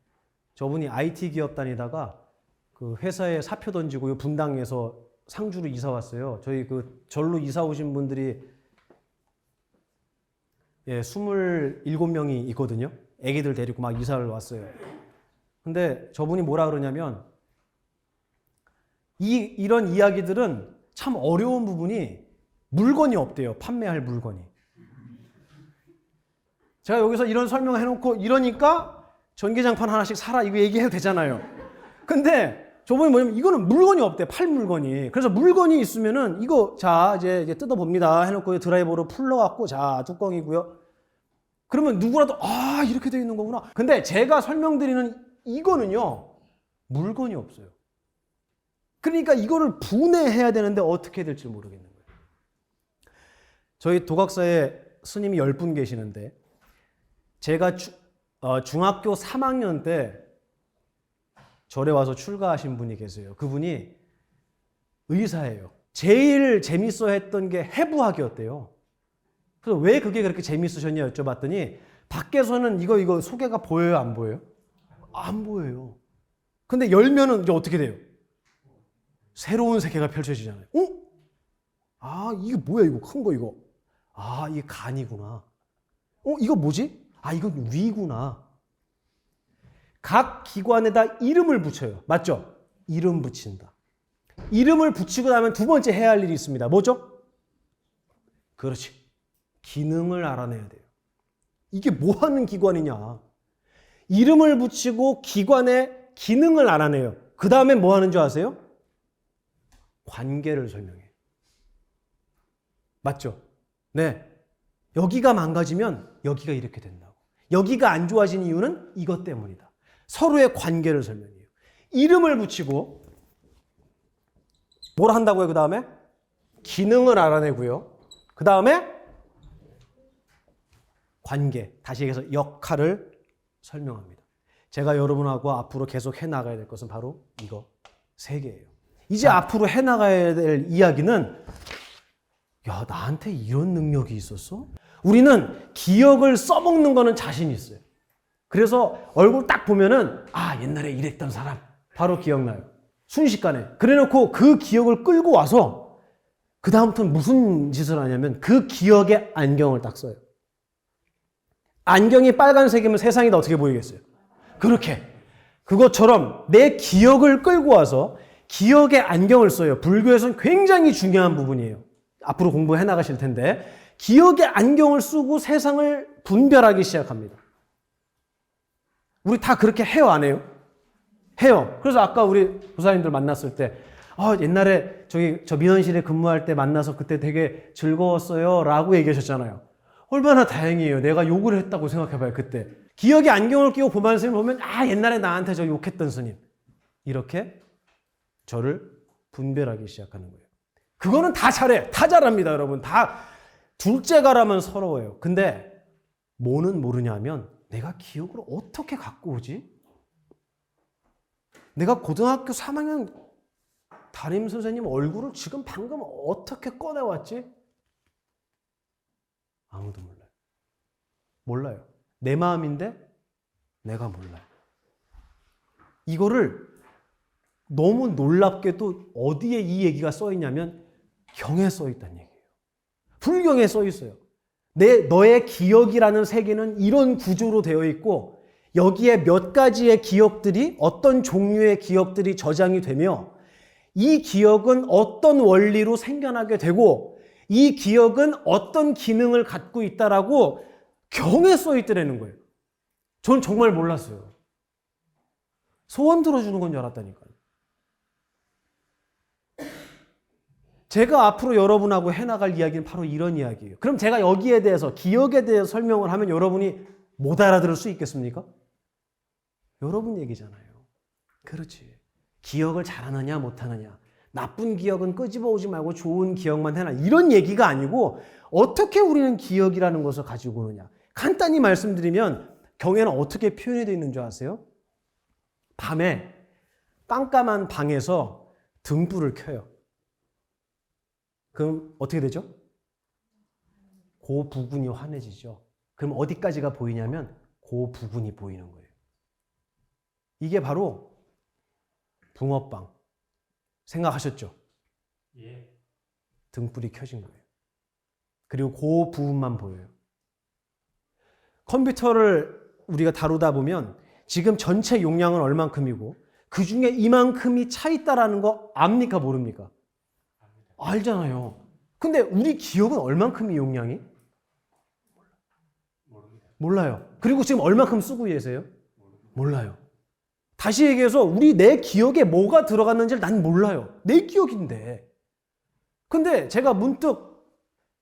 저분이 IT 기업 다니다가 그 회사에 사표 던지고 분당에서 상주로 이사 왔어요. 저희 절로 이사 오신 분들이 27명이 있거든요. 애기들 데리고 막 이사를 왔어요. 근데 저분이 뭐라 그러냐면 이런 이야기들은 참 어려운 부분이 물건이 없대요. 판매할 물건이. 제가 여기서 이런 설명을 해놓고 이러니까 전기장판 하나씩 사라 이거 얘기해도 되잖아요. 근데 저번에 뭐냐면 이거는 물건이 없대. 팔 물건이. 그래서 물건이 있으면은 이거 자 이제 뜯어봅니다 해놓고 드라이버로 풀러갖고 자 뚜껑이고요. 그러면 누구라도 아 이렇게 되어 있는 거구나. 근데 제가 설명드리는 이거는요 물건이 없어요. 그러니까 이거를 분해해야 되는데 어떻게 해야 될지 모르겠는 거예요. 저희 도각사에 스님이 10분 계시는데 제가 중학교 3학년 때 절에 와서 출가하신 분이 계세요. 그분이 의사예요. 제일 재밌어 했던 게 해부학이었대요. 그래서 왜 그게 그렇게 재밌으셨냐 여쭤봤더니 밖에서는 이거 소개가 보여요? 안 보여요? 안 보여요. 근데 열면은 이제 어떻게 돼요? 새로운 세계가 펼쳐지잖아요. 아, 이게 뭐야, 이거 큰 거 이거. 아, 이게 간이구나. 이거 뭐지? 아, 이건 위구나. 각 기관에다 이름을 붙여요. 맞죠? 이름 붙인다. 이름을 붙이고 나면 두 번째 해야 할 일이 있습니다. 뭐죠? 그렇지. 기능을 알아내야 돼요. 이게 뭐 하는 기관이냐. 이름을 붙이고 기관의 기능을 알아내요. 그 다음에 뭐 하는 줄 아세요? 관계를 설명해요. 맞죠? 네. 여기가 망가지면 여기가 이렇게 된다고. 여기가 안 좋아진 이유는 이것 때문이다. 서로의 관계를 설명해요. 이름을 붙이고 뭘 한다고요? 그 다음에 기능을 알아내고요. 그 다음에 관계, 다시 얘기해서 역할을 설명합니다. 제가 여러분하고 앞으로 계속 해나가야 될 것은 바로 이거 세 개예요. 이제 앞으로 해나가야 될 이야기는 야, 나한테 이런 능력이 있었어? 우리는 기억을 써먹는 거는 자신 있어요. 그래서 얼굴 딱 보면은 아, 옛날에 이랬던 사람 바로 기억나요. 순식간에. 그래놓고 그 기억을 끌고 와서 그 다음부터는 무슨 짓을 하냐면 그 기억에 안경을 딱 써요. 안경이 빨간색이면 세상이 다 어떻게 보이겠어요? 그렇게. 그것처럼 내 기억을 끌고 와서 기억에 안경을 써요. 불교에서는 굉장히 중요한 부분이에요. 앞으로 공부해 나가실 텐데 기억에 안경을 쓰고 세상을 분별하기 시작합니다. 우리 다 그렇게 해요, 안 해요? 해요. 그래서 아까 우리 부사님들 만났을 때 옛날에 저 민원실에 근무할 때 만나서 그때 되게 즐거웠어요 라고 얘기하셨잖아요. 얼마나 다행이에요. 내가 욕을 했다고 생각해봐요. 그때 기억에 안경을 끼고 보만 스님 보면 아, 옛날에 나한테 저 욕했던 스님. 이렇게 저를 분별하기 시작하는 거예요. 그거는 다 잘해. 다 잘합니다, 여러분. 다 둘째가라면 서러워요. 근데 뭐는 모르냐면 내가 기억을 어떻게 갖고 오지? 내가 고등학교 3학년 담임 선생님 얼굴을 지금 방금 어떻게 꺼내왔지? 아무도 몰라요. 몰라요. 내 마음인데 내가 몰라요. 이거를 너무 놀랍게도 어디에 이 얘기가 써 있냐면 경에 써 있다는 얘기예요. 불경에 써 있어요. 너의 기억이라는 세계는 이런 구조로 되어 있고 여기에 몇 가지의 기억들이 어떤 종류의 기억들이 저장이 되며 이 기억은 어떤 원리로 생겨나게 되고 이 기억은 어떤 기능을 갖고 있다라고 경에 써 있더라는 거예요. 전 정말 몰랐어요. 소원 들어주는 건 줄 알았다니까요. 제가 앞으로 여러분하고 해나갈 이야기는 바로 이런 이야기예요. 그럼 제가 여기에 대해서 기억에 대해서 설명을 하면 여러분이 못 알아들을 수 있겠습니까? 여러분 얘기잖아요. 그렇지. 기억을 잘하느냐 못하느냐. 나쁜 기억은 끄집어 오지 말고 좋은 기억만 해라. 이런 얘기가 아니고 어떻게 우리는 기억이라는 것을 가지고 오느냐. 간단히 말씀드리면 경에는 어떻게 표현이 되어 있는 줄 아세요? 밤에 깜깜한 방에서 등불을 켜요. 그럼 어떻게 되죠? 그 부분이 환해지죠. 그럼 어디까지가 보이냐면 그 부분이 보이는 거예요. 이게 바로 붕어빵. 생각하셨죠? 예. 등불이 켜진 거예요. 그리고 그 부분만 보여요. 컴퓨터를 우리가 다루다 보면 지금 전체 용량은 얼만큼이고 그 중에 이만큼이 차 있다라는 거 압니까? 모릅니까? 알잖아요. 근데 우리 기억은 얼만큼이 용량이? 몰라요. 그리고 지금 얼만큼 쓰고 계세요? 몰라요. 다시 얘기해서 내 기억에 뭐가 들어갔는지를 난 몰라요. 내 기억인데. 근데 제가 문득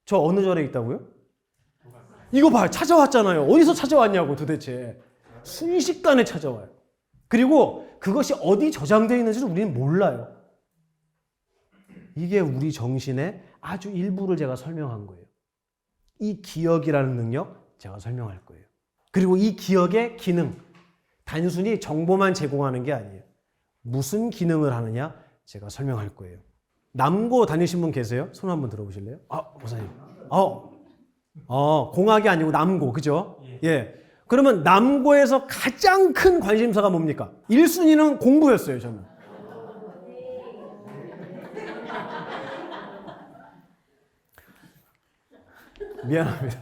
저 어느 절에 있다고요? 이거 봐요. 찾아왔잖아요. 어디서 찾아왔냐고 도대체. 순식간에 찾아와요. 그리고 그것이 어디 저장되어 있는지를 우리는 몰라요. 이게 우리 정신의 아주 일부를 제가 설명한 거예요. 이 기억이라는 능력 제가 설명할 거예요. 그리고 이 기억의 기능, 단순히 정보만 제공하는 게 아니에요. 무슨 기능을 하느냐 제가 설명할 거예요. 남고 다니신 분 계세요? 손 한번 들어보실래요? 목사님. 공학이 아니고 남고, 그죠? 예. 그러면 남고에서 가장 큰 관심사가 뭡니까? 1순위는 공부였어요, 저는. 미안합니다.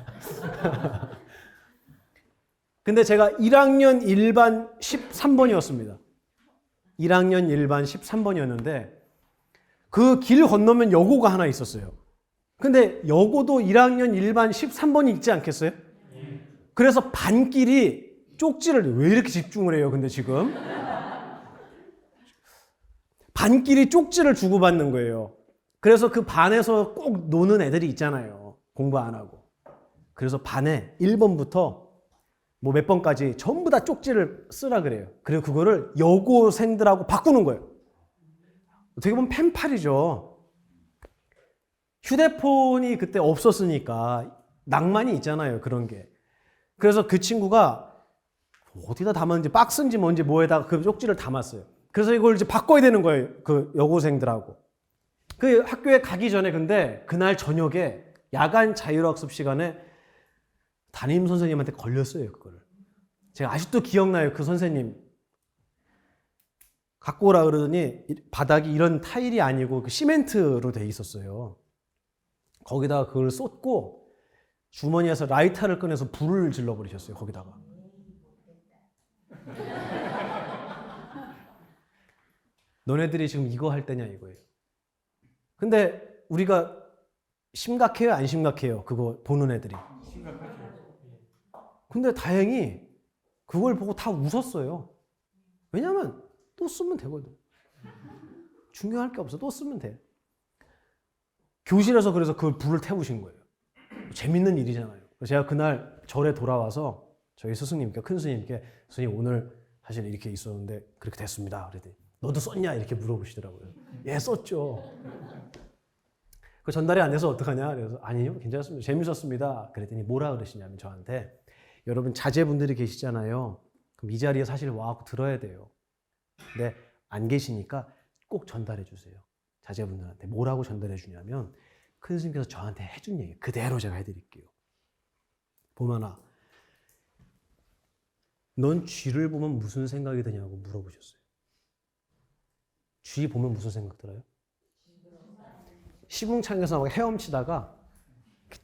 근데 제가 1학년 1반 13번이었습니다. 1학년 1반 13번이었는데 그 길 건너면 여고가 하나 있었어요. 근데 여고도 1학년 1반 13번이 있지 않겠어요? 그래서 반끼리 쪽지를 왜 이렇게 집중을 해요? 근데 지금 반끼리 쪽지를 주고받는 거예요. 그래서 그 반에서 꼭 노는 애들이 있잖아요. 공부 안 하고. 그래서 반에 1번부터 뭐 몇 번까지 전부 다 쪽지를 쓰라 그래요. 그리고 그거를 여고생들하고 바꾸는 거예요. 어떻게 보면 펜팔이죠. 휴대폰이 그때 없었으니까 낭만이 있잖아요. 그런 게. 그래서 그 친구가 어디다 담았는지 박스인지 뭔지 뭐에다가 그 쪽지를 담았어요. 그래서 이걸 이제 바꿔야 되는 거예요. 그 여고생들하고. 그 학교에 가기 전에 근데 그날 저녁에 야간 자율학습 시간에 담임 선생님한테 걸렸어요. 그거를. 제가 아직도 기억나요. 그 선생님. 갖고 오라 그러더니 바닥이 이런 타일이 아니고 그 시멘트로 돼 있었어요. 거기다가 그걸 쏟고 주머니에서 라이터를 꺼내서 불을 질러버리셨어요. 거기다가. 너네들이 지금 이거 할 때냐 이거예요. 근데 우리가 심각해요? 안 심각해요? 그거 보는 애들이. 근데 다행히 그걸 보고 다 웃었어요. 왜냐면 또 쓰면 되거든. 중요할 게 없어. 또 쓰면 돼. 교실에서 그래서 그걸 불을 태우신 거예요. 재밌는 일이잖아요. 제가 그날 절에 돌아와서 저희 스승님께, 큰 스님께 스님 오늘 사실 이렇게 있었는데 그렇게 됐습니다. 그랬더니 너도 썼냐? 이렇게 물어보시더라고요. 예, 썼죠. 그 전달이 안 돼서 어떡하냐? 그래서 아니요, 괜찮습니다. 재밌었습니다. 그랬더니 뭐라 그러시냐면 저한테 여러분 자제분들이 계시잖아요. 그럼 이 자리에 사실 와갖고 들어야 돼요. 근데 안 계시니까 꼭 전달해 주세요. 자제분들한테 뭐라고 전달해 주냐면 큰 스님께서 저한테 해준 얘기 그대로 제가 해드릴게요. 보면아, 넌 쥐를 보면 무슨 생각이 드냐고 물어보셨어요. 쥐 보면 무슨 생각 들어요? 시궁창에서 막 헤엄치다가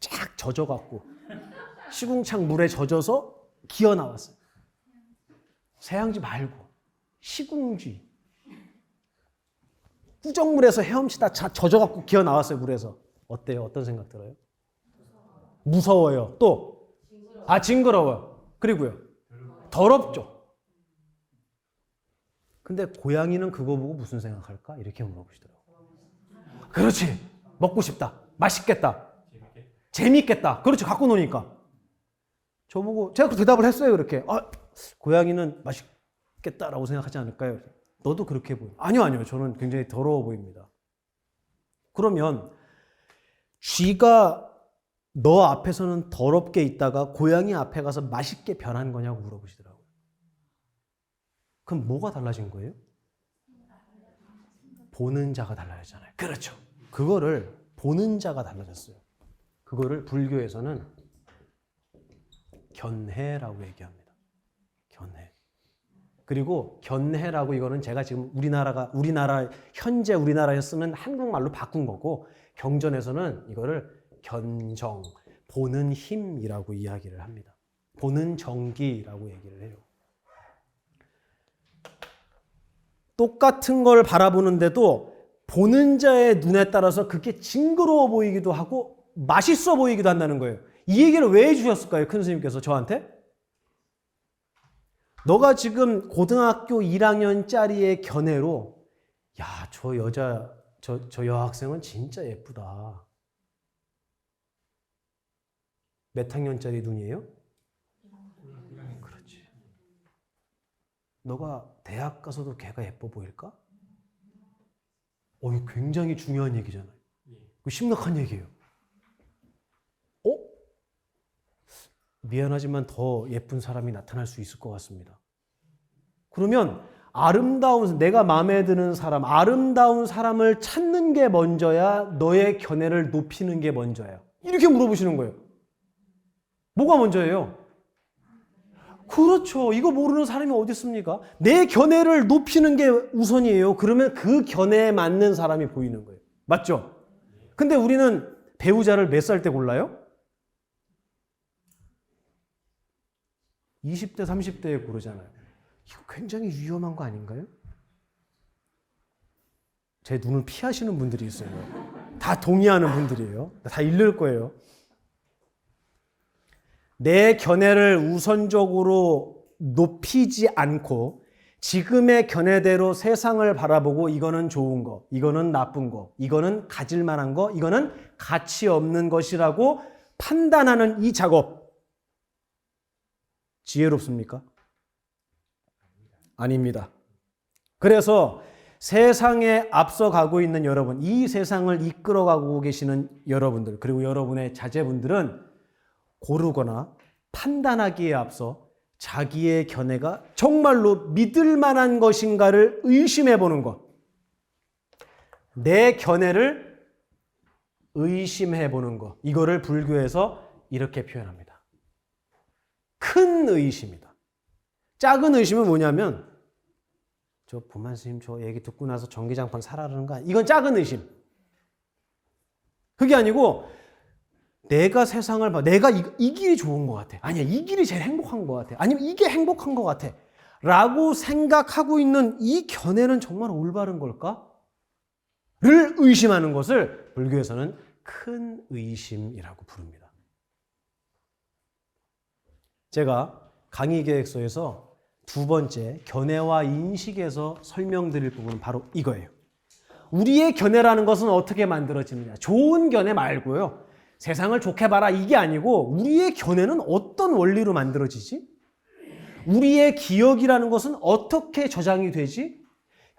쫙 젖어갖고 시궁창 물에 젖어서 기어 나왔어요. 새양쥐 말고 시궁쥐. 꾸정물에서 헤엄치다 젖어갖고 기어 나왔어요. 물에서. 어때요? 어떤 생각 들어요? 무서워요. 또? 징그러워요. 그리고요? 더럽죠. 근데 고양이는 그거 보고 무슨 생각할까? 이렇게 물어보시더라고요. 그렇지. 먹고 싶다. 맛있겠다. 재밌겠다. 그렇지. 갖고 노니까. 저보고 제가 그 대답을 했어요. 그렇게. 고양이는 맛있겠다라고 생각하지 않을까요? 너도 그렇게 보여. 아니요. 저는 굉장히 더러워 보입니다. 그러면 쥐가 너 앞에서는 더럽게 있다가 고양이 앞에 가서 맛있게 변한 거냐고 물어보시더라고요. 그럼 뭐가 달라진 거예요? 보는 자가 달라졌잖아요. 그렇죠. 그거를 보는 자가 달라졌어요. 그거를 불교에서는 견해라고 얘기합니다. 견해. 그리고 견해라고 이거는 제가 지금 현재 우리나라에서 쓰는 한국말로 바꾼 거고 경전에서는 이거를 견정, 보는 힘이라고 이야기를 합니다. 보는 정기라고 얘기를 해요. 똑같은 걸 바라보는데도 보는 자의 눈에 따라서 그게 징그러워 보이기도 하고 맛있어 보이기도 한다는 거예요. 이 얘기를 왜 해주셨을까요? 큰 스님께서 저한테? 너가 지금 고등학교 1학년짜리의 견해로 야, 저 여자, 저 여학생은 진짜 예쁘다. 몇 학년짜리 눈이에요? 그렇지. 너가 대학 가서도 걔가 예뻐 보일까? 이거 굉장히 중요한 얘기잖아요. 이거 심각한 얘기예요. 미안하지만 더 예쁜 사람이 나타날 수 있을 것 같습니다. 그러면 내가 마음에 드는 사람, 아름다운 사람을 찾는 게 먼저야, 너의 견해를 높이는 게 먼저야. 이렇게 물어보시는 거예요. 뭐가 먼저예요? 그렇죠. 이거 모르는 사람이 어디 있습니까? 내 견해를 높이는 게 우선이에요. 그러면 그 견해에 맞는 사람이 보이는 거예요. 맞죠? 근데 우리는 배우자를 몇 살 때 골라요? 20대, 30대에 고르잖아요. 이거 굉장히 위험한 거 아닌가요? 제 눈을 피하시는 분들이 있어요. 다 동의하는 분들이에요. 다 읽을 거예요. 내 견해를 우선적으로 높이지 않고 지금의 견해대로 세상을 바라보고 이거는 좋은 거, 이거는 나쁜 거, 이거는 가질 만한 거, 이거는 가치 없는 것이라고 판단하는 이 작업. 지혜롭습니까? 아닙니다. 그래서 세상에 앞서가고 있는 여러분, 이 세상을 이끌어가고 계시는 여러분들, 그리고 여러분의 자제분들은 고르거나 판단하기에 앞서 자기의 견해가 정말로 믿을 만한 것인가를 의심해 보는 것. 내 견해를 의심해 보는 것. 이거를 불교에서 이렇게 표현합니다. 큰 의심이다. 작은 의심은 뭐냐면 저 보만 스님 저 얘기 듣고 나서 전기장판 사라르는 거 아니야? 이건 작은 의심. 그게 아니고 내가 세상을 봐. 내가 이 길이 좋은 것 같아. 아니야, 이 길이 제일 행복한 것 같아. 아니면 이게 행복한 것 같아. 라고 생각하고 있는 이 견해는 정말 올바른 걸까? 를 의심하는 것을 불교에서는 큰 의심이라고 부릅니다. 제가 강의 계획서에서 두 번째 견해와 인식에서 설명드릴 부분은 바로 이거예요. 우리의 견해라는 것은 어떻게 만들어지느냐. 좋은 견해 말고요. 세상을 좋게 봐라 이게 아니고 우리의 견해는 어떤 원리로 만들어지지? 우리의 기억이라는 것은 어떻게 저장이 되지?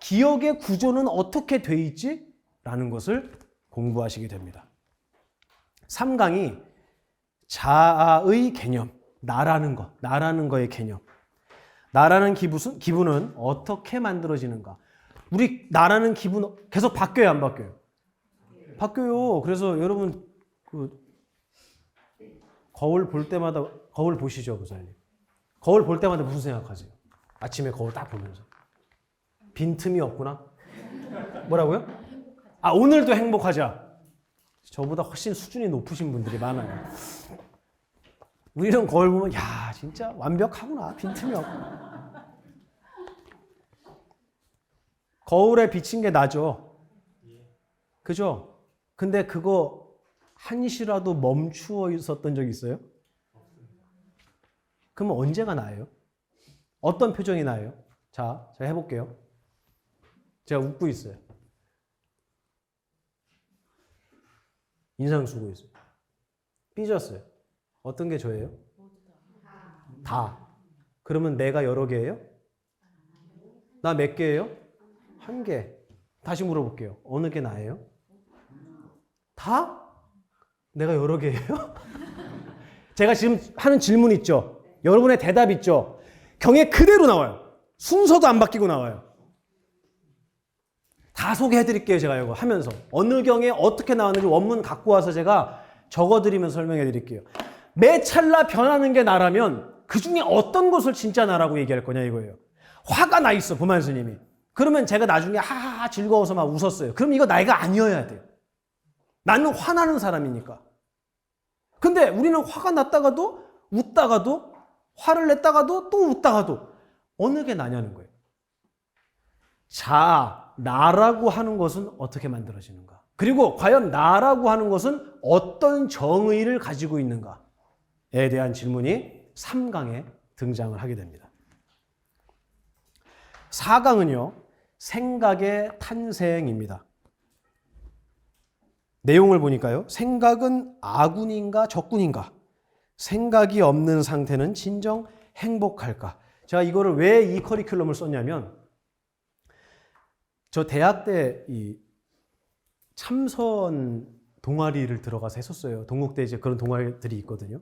기억의 구조는 어떻게 돼 있지? 라는 것을 공부하시게 됩니다. 3강이 자아의 개념, 나라는 것, 나라는 거의 개념. 나라는 기분은 어떻게 만들어지는가? 우리 나라는 기분 계속 바뀌어요, 안 바뀌어요? 바뀌어요. 그래서 여러분 거울 볼 때마다 거울 보시죠, 부사님. 거울 볼 때마다 무슨 생각하세요? 아침에 거울 딱 보면서 빈틈이 없구나. 뭐라고요? 아, 오늘도 행복하자. 저보다 훨씬 수준이 높으신 분들이 많아요. 우리는 거울 보면 야, 진짜 완벽하구나. 빈틈이 없구나. 거울에 비친 게 나죠. 그죠? 근데 그거 한시라도 멈추어 있었던 적 있어요? 그러면 언제가 나아요? 어떤 표정이 나아요? 자, 제가 해볼게요. 제가 웃고 있어요. 인상 쓰고 있어요. 삐졌어요. 어떤 게 저예요? 다. 그러면 내가 여러 개예요? 나 몇 개예요? 한 개. 다시 물어볼게요. 어느 게 나예요? 다? 내가 여러 개예요? 제가 지금 하는 질문 있죠? 여러분의 대답 있죠? 경에 그대로 나와요. 순서도 안 바뀌고 나와요. 다 소개해드릴게요. 제가 이거 하면서. 어느 경에 어떻게 나왔는지 원문 갖고 와서 제가 적어드리면서 설명해드릴게요. 매 찰나 변하는 게 나라면 그 중에 어떤 것을 진짜 나라고 얘기할 거냐 이거예요. 화가 나 있어, 부만 스님이. 그러면 제가 나중에 하하하 즐거워서 막 웃었어요. 그럼 이거 나이가 아니어야 돼요. 나는 화나는 사람이니까. 근데 우리는 화가 났다가도 웃다가도 화를 냈다가도 또 웃다가도 어느 게 나냐는 거예요. 자, 나라고 하는 것은 어떻게 만들어지는가? 그리고 과연 나라고 하는 것은 어떤 정의를 가지고 있는가에 대한 질문이 3강에 등장을 하게 됩니다. 4강은요, 생각의 탄생입니다. 내용을 보니까요, 생각은 아군인가 적군인가? 생각이 없는 상태는 진정 행복할까? 제가 이거를 왜 이 커리큘럼을 썼냐면, 저 대학 때 이 참선 동아리를 들어가서 했었어요. 동국대 이제 그런 동아리들이 있거든요.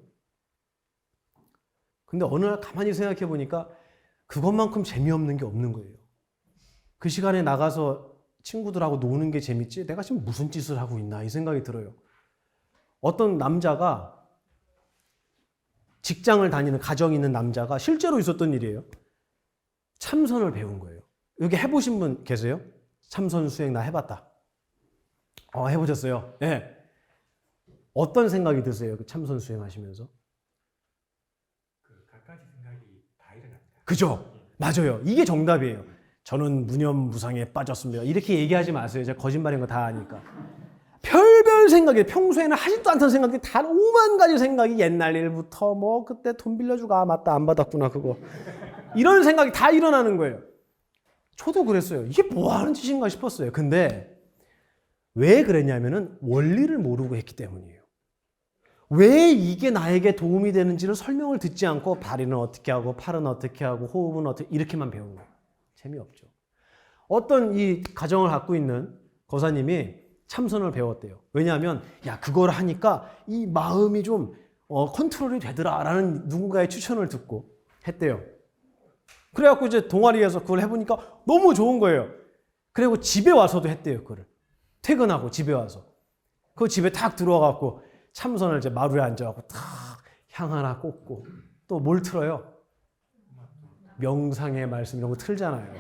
근데 어느 날 가만히 생각해 보니까 그것만큼 재미없는 게 없는 거예요. 그 시간에 나가서 친구들하고 노는 게 재밌지 내가 지금 무슨 짓을 하고 있나 이 생각이 들어요. 어떤 남자가 직장을 다니는 가정 있는 남자가 실제로 있었던 일이에요. 참선을 배운 거예요. 여기 해보신 분 계세요? 참선 수행 나 해봤다. 해보셨어요? 예. 네. 어떤 생각이 드세요? 그 참선 수행 하시면서? 갖가지 생각이 다 일어납니다. 그죠? 맞아요. 이게 정답이에요. 저는 무념무상에 빠졌습니다. 이렇게 얘기하지 마세요. 제가 거짓말인 거 다 아니까. 별별 생각이, 평소에는 하지도 않던 생각이 다 5만 가지 생각이 옛날 일부터 뭐 그때 돈 빌려주고 맞다 안 받았구나 그거. 이런 생각이 다 일어나는 거예요. 저도 그랬어요. 이게 뭐 하는 짓인가 싶었어요. 근데 왜 그랬냐면은 원리를 모르고 했기 때문이에요. 왜 이게 나에게 도움이 되는지를 설명을 듣지 않고 다리는 어떻게 하고 팔은 어떻게 하고 호흡은 어떻게 이렇게만 배운 거예요. 재미없죠. 어떤 이 가정을 갖고 있는 거사님이 참선을 배웠대요. 왜냐하면 야 그걸 하니까 이 마음이 좀 컨트롤이 되더라라는 누군가의 추천을 듣고 했대요. 그래갖고 이제 동아리에서 그걸 해보니까 너무 좋은 거예요. 그리고 집에 와서도 했대요. 그걸 퇴근하고 집에 와서 그 집에 탁 들어와갖고 참선을 이제 마루에 앉아갖고 탁 향 하나 꽂고 또 뭘 틀어요? 명상의 말씀 이런 거 틀잖아요.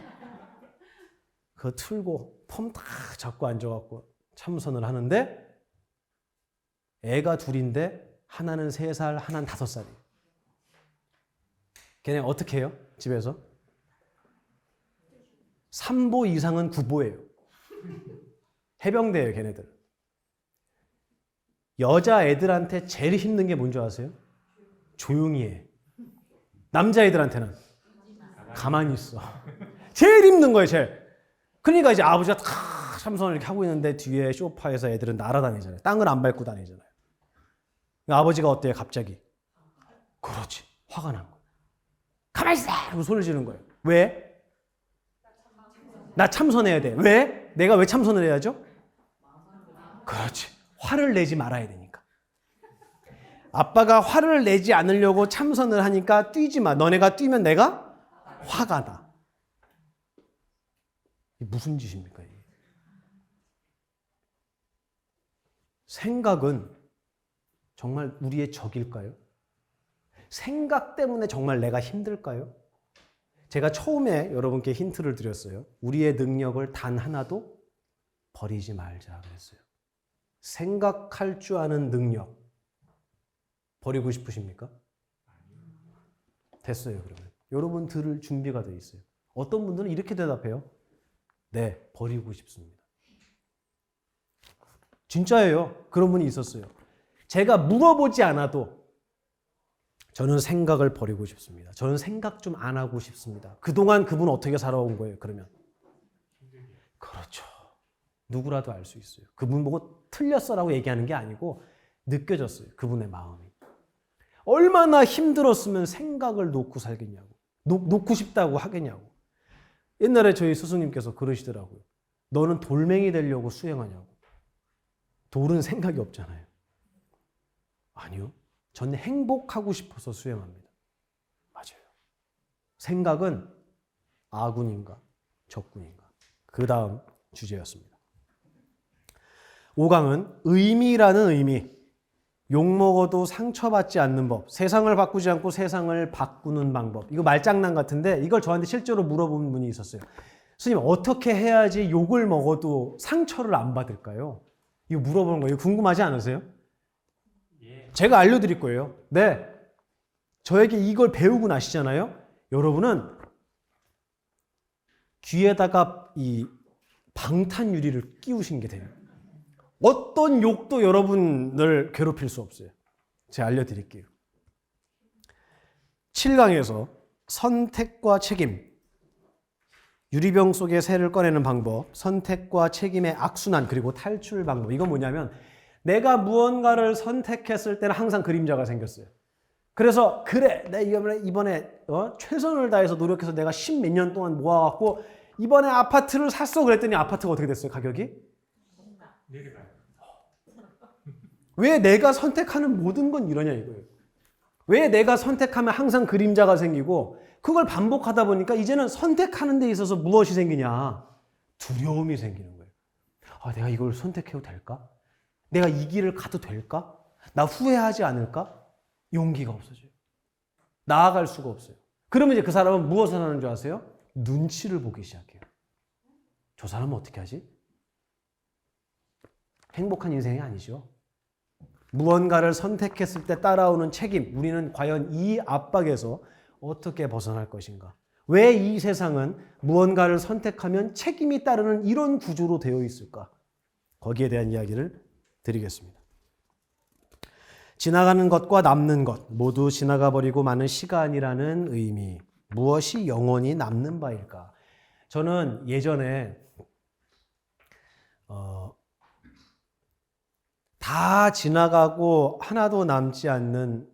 그거 틀고 폼 딱 잡고 앉아갖고 참선을 하는데 애가 둘인데 하나는 3살, 하나는 5살이에요. 걔네 어떻게 해요? 집에서? 3보 이상은 9보예요. 해병대예요, 걔네들. 여자애들한테 제일 힘든 게 뭔지 아세요? 조용히 해. 남자애들한테는 가만히 있어. 제일 힘든 거예요, 제일. 그러니까 이제 아버지가 탁 참선을 이렇게 하고 있는데 뒤에 소파에서 애들은 날아다니잖아요. 땅을 안 밟고 다니잖아요. 아버지가 어때요, 갑자기? 그렇지. 화가 난 거예요. 가만히 있어! 하고 소리를 지르는 거예요. 왜? 나 참선해야 돼. 왜? 내가 왜 참선을 해야죠? 그렇지. 화를 내지 말아야 되니까. 아빠가 화를 내지 않으려고 참선을 하니까 뛰지 마. 너네가 뛰면 내가 화가 나. 이게 무슨 짓입니까? 이게? 생각은 정말 우리의 적일까요? 생각 때문에 정말 내가 힘들까요? 제가 처음에 여러분께 힌트를 드렸어요. 우리의 능력을 단 하나도 버리지 말자 그랬어요. 생각할 줄 아는 능력 버리고 싶으십니까? 됐어요. 그러면 여러분 들을 준비가 돼 있어요. 어떤 분들은 이렇게 대답해요. 네, 버리고 싶습니다. 진짜예요. 그런 분이 있었어요. 제가 물어보지 않아도 저는 생각을 버리고 싶습니다. 저는 생각 좀 안 하고 싶습니다. 그동안 그분 어떻게 살아온 거예요? 그러면 그렇죠. 누구라도 알 수 있어요. 그분 보고 틀렸어라고 얘기하는 게 아니고 느껴졌어요. 그분의 마음이. 얼마나 힘들었으면 생각을 놓고 살겠냐고. 놓고 싶다고 하겠냐고. 옛날에 저희 스승님께서 그러시더라고요. 너는 돌멩이 되려고 수행하냐고. 돌은 생각이 없잖아요. 아니요. 전 행복하고 싶어서 수행합니다. 맞아요. 생각은 아군인가 적군인가. 그 다음 주제였습니다. 5강은 의미라는 의미. 욕먹어도 상처받지 않는 법. 세상을 바꾸지 않고 세상을 바꾸는 방법. 이거 말장난 같은데 이걸 저한테 실제로 물어본 분이 있었어요. 스님 어떻게 해야지 욕을 먹어도 상처를 안 받을까요? 이거 물어보는 거예요. 궁금하지 않으세요? 제가 알려드릴 거예요. 네. 저에게 이걸 배우고 나시잖아요. 여러분은 귀에다가 이 방탄 유리를 끼우신 게 돼요. 어떤 욕도 여러분을 괴롭힐 수 없어요. 제가 알려드릴게요. 7강에서 선택과 책임, 유리병 속에 새를 꺼내는 방법, 선택과 책임의 악순환, 그리고 탈출 방법. 이건 뭐냐면 내가 무언가를 선택했을 때는 항상 그림자가 생겼어요. 그래서 그래, 내가 이번에 최선을 다해서 노력해서 내가 10몇 년 동안 모아갖고 이번에 아파트를 샀어 그랬더니 아파트가 어떻게 됐어요? 가격이? 내려가요. 왜 내가 선택하는 모든 건 이러냐 이거예요. 왜 내가 선택하면 항상 그림자가 생기고 그걸 반복하다 보니까 이제는 선택하는 데 있어서 무엇이 생기냐? 두려움이 생기는 거예요. 아, 내가 이걸 선택해도 될까? 내가 이 길을 가도 될까? 나 후회하지 않을까? 용기가 없어져요. 나아갈 수가 없어요. 그러면 이제 그 사람은 무엇을 하는 줄 아세요? 눈치를 보기 시작해요. 저 사람은 어떻게 하지? 행복한 인생이 아니죠. 무언가를 선택했을 때 따라오는 책임, 우리는 과연 이 압박에서 어떻게 벗어날 것인가? 왜 이 세상은 무언가를 선택하면 책임이 따르는 이런 구조로 되어 있을까? 거기에 대한 이야기를 드리겠습니다. 지나가는 것과 남는 것 모두 지나가 버리고 마는 시간이라는 의미. 무엇이 영원히 남는 바일까? 저는 예전에 다 지나가고 하나도 남지 않는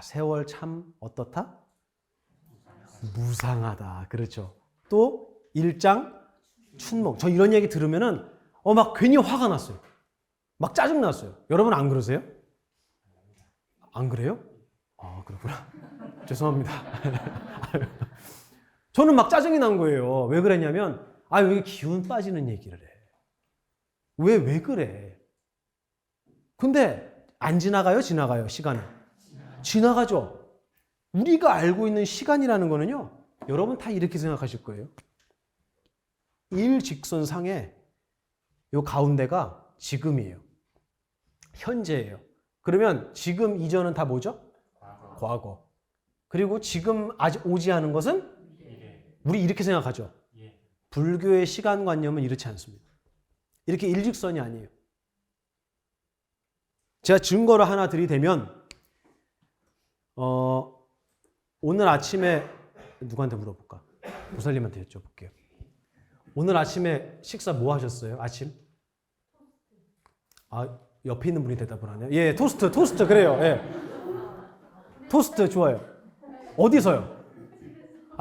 세월 참 어떻다? 무상하다. 그렇죠. 또 일장춘몽. 저 이런 얘기 들으면은 막 괜히 화가 났어요. 막 짜증 났어요. 여러분 안 그러세요? 안 그래요? 아, 그렇구나. 죄송합니다. 저는 막 짜증이 난 거예요. 왜 그랬냐면 왜 기운 빠지는 얘기를 해? 왜 그래? 근데 안 지나가요? 지나가요? 시간은? 지나가죠. 우리가 알고 있는 시간이라는 거는요. 여러분 다 이렇게 생각하실 거예요. 일직선상에 요 가운데가 지금이에요. 현재예요. 그러면 지금 이전은 다 뭐죠? 과거. 그리고 지금 아직 오지 않은 것은? 우리 이렇게 생각하죠. 불교의 시간관념은 이렇지 않습니다. 이렇게 일직선이 아니에요. 제가 증거를 하나 드리자면 오늘 아침에 누구한테 물어볼까? 보살님한테 여쭤볼게요. 오늘 아침에 식사 뭐 하셨어요? 아침? 옆에 있는 분이 대답을 하네요. 예, 토스트 그래요. 예. 토스트 좋아요. 어디서요?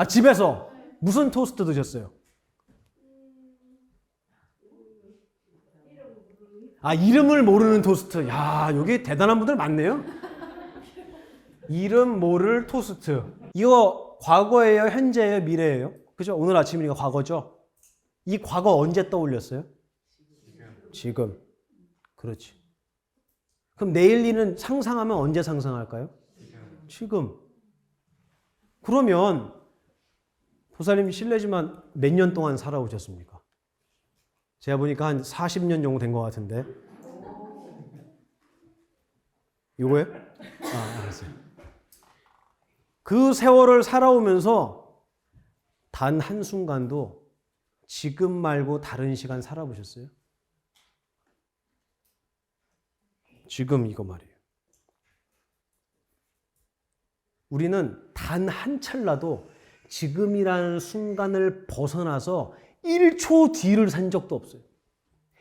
집에서. 무슨 토스트 드셨어요? 이름을 모르는 토스트. 여기 대단한 분들 많네요. 이름 모를 토스트. 이거 과거예요? 현재예요? 미래예요? 그죠? 오늘 아침이니까 과거죠? 이 과거 언제 떠올렸어요? 지금. 그렇지. 그럼 내일 일은 상상하면 언제 상상할까요? 지금. 그러면 보살님 실례지만 몇 년 동안 살아오셨습니까? 제가 보니까 한 40년 정도 된 것 같은데. 이거요? 알았어요. 그 세월을 살아오면서 단 한순간도 지금 말고 다른 시간 살아보셨어요? 지금 이거 말이에요. 우리는 단 한 찰나도 지금이라는 순간을 벗어나서 1초 뒤를 산 적도 없어요.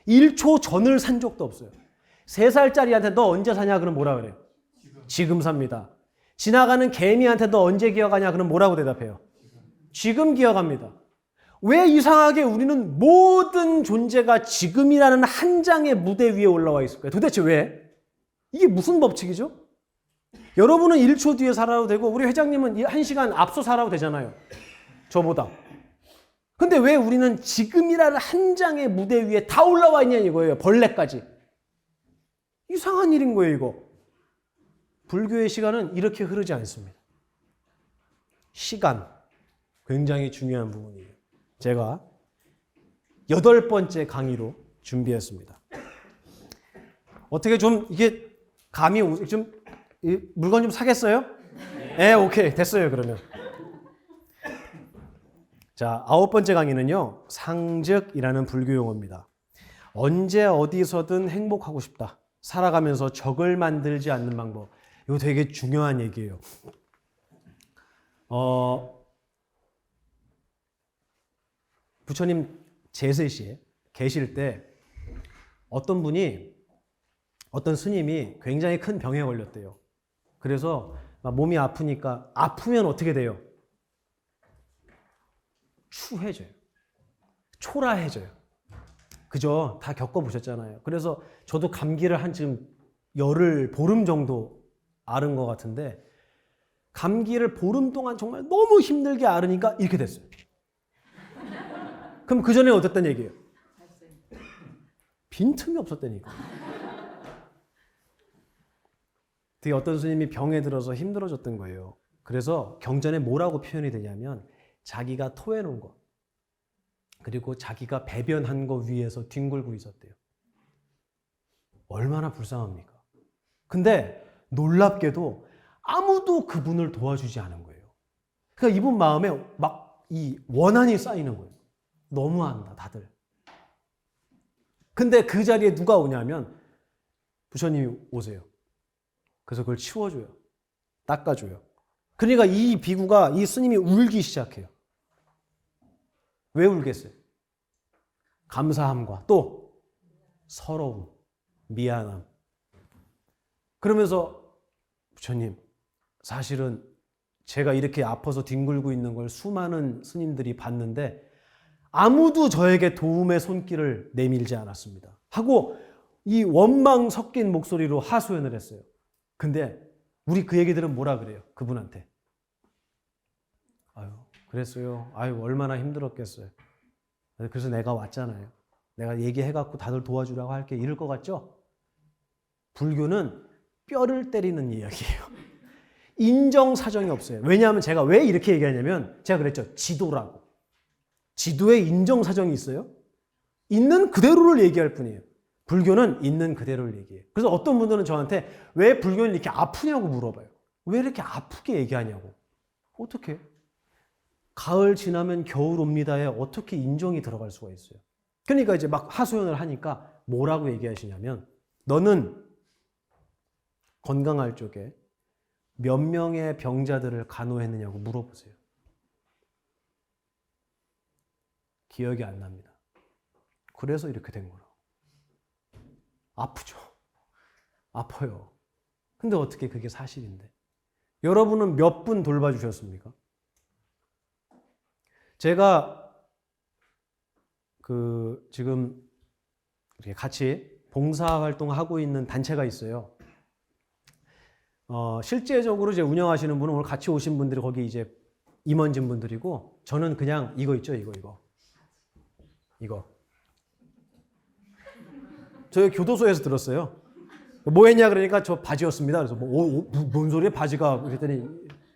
1초 전을 산 적도 없어요. 3살짜리한테 너 언제 사냐? 그럼 뭐라 그래요? 지금 삽니다. 지나가는 개미한테 너 언제 기억하냐? 그럼 뭐라고 대답해요? 지금 기억합니다. 왜 이상하게 우리는 모든 존재가 지금이라는 한 장의 무대 위에 올라와 있을까요? 도대체 왜? 이게 무슨 법칙이죠? 여러분은 1초 뒤에 살아도 되고 우리 회장님은 1시간 앞서 살아도 되잖아요. 저보다. 근데 왜 우리는 지금이라는 한 장의 무대 위에 다 올라와 있냐 이거예요. 벌레까지. 이상한 일인 거예요, 이거. 불교의 시간은 이렇게 흐르지 않습니다. 시간. 굉장히 중요한 부분이에요. 제가 8번째 강의로 준비했습니다. 어떻게 좀 이게 감이 좀 물건 좀 사겠어요? 네, 오케이. 됐어요, 그러면. 자, 9번째 강의는요. 상즉이라는 불교 용어입니다. 언제 어디서든 행복하고 싶다. 살아가면서 적을 만들지 않는 방법. 이거 되게 중요한 얘기예요. 부처님 제세시에 계실 때 어떤 스님이 굉장히 큰 병에 걸렸대요. 그래서 몸이 아프니까 아프면 어떻게 돼요? 추해져요. 초라해져요. 그죠? 다 겪어보셨잖아요. 그래서 저도 감기를 한 지금 보름 정도 앓은 것 같은데 감기를 보름 동안 정말 너무 힘들게 앓으니까 이렇게 됐어요. 그럼 그 전에 어땠단 얘기예요? 빈틈이 없었다니까. 되게 어떤 스님이 병에 들어서 힘들어졌던 거예요. 그래서 경전에 뭐라고 표현이 되냐면 자기가 토해놓은 거 그리고 자기가 배변한 거 위에서 뒹굴고 있었대요. 얼마나 불쌍합니까? 근데 놀랍게도 아무도 그분을 도와주지 않은 거예요. 그러니까 이분 마음에 막 이 원한이 쌓이는 거예요. 너무한다 다들. 근데 그 자리에 누가 오냐면 부처님이 오세요. 그래서 그걸 치워줘요. 닦아줘요. 그러니까 이 비구가 이 스님이 울기 시작해요. 왜 울겠어요? 감사함과 또 서러움, 미안함. 그러면서 부처님, 사실은 제가 이렇게 아파서 뒹굴고 있는 걸 수많은 스님들이 봤는데 아무도 저에게 도움의 손길을 내밀지 않았습니다. 하고 이 원망 섞인 목소리로 하소연을 했어요. 근데 우리 그 얘기들은 뭐라 그래요? 그분한테. 아유, 그랬어요. 아유, 얼마나 힘들었겠어요. 그래서 내가 왔잖아요. 내가 얘기해갖고 다들 도와주라고 할게. 이럴 것 같죠? 불교는 뼈를 때리는 이야기예요. 인정사정이 없어요. 왜냐하면 제가 왜 이렇게 얘기하냐면 제가 그랬죠. 지도라고. 지도에 인정사정이 있어요? 있는 그대로를 얘기할 뿐이에요. 불교는 있는 그대로를 얘기해요. 그래서 어떤 분들은 저한테 왜 불교는 이렇게 아프냐고 물어봐요. 왜 이렇게 아프게 얘기하냐고. 어떻게? 가을 지나면 겨울 옵니다에 어떻게 인정이 들어갈 수가 있어요. 그러니까 이제 막 하소연을 하니까 뭐라고 얘기하시냐면 너는 건강할 적에 몇 명의 병자들을 간호했느냐고 물어보세요. 기억이 안 납니다. 그래서 이렇게 된 거라고. 아프죠. 아파요. 근데 어떻게 그게 사실인데? 여러분은 몇 분 돌봐주셨습니까? 제가 지금 이렇게 같이 봉사활동하고 있는 단체가 있어요. 실제적으로 이제 운영하시는 분은 오늘 같이 오신 분들이 거기 이제 임원진 분들이고 저는 그냥 이거 있죠, 이거. 저희 교도소에서 들었어요. 뭐 했냐 그러니까 저 바지였습니다. 그래서 뭔 소리야 바지가 그랬더니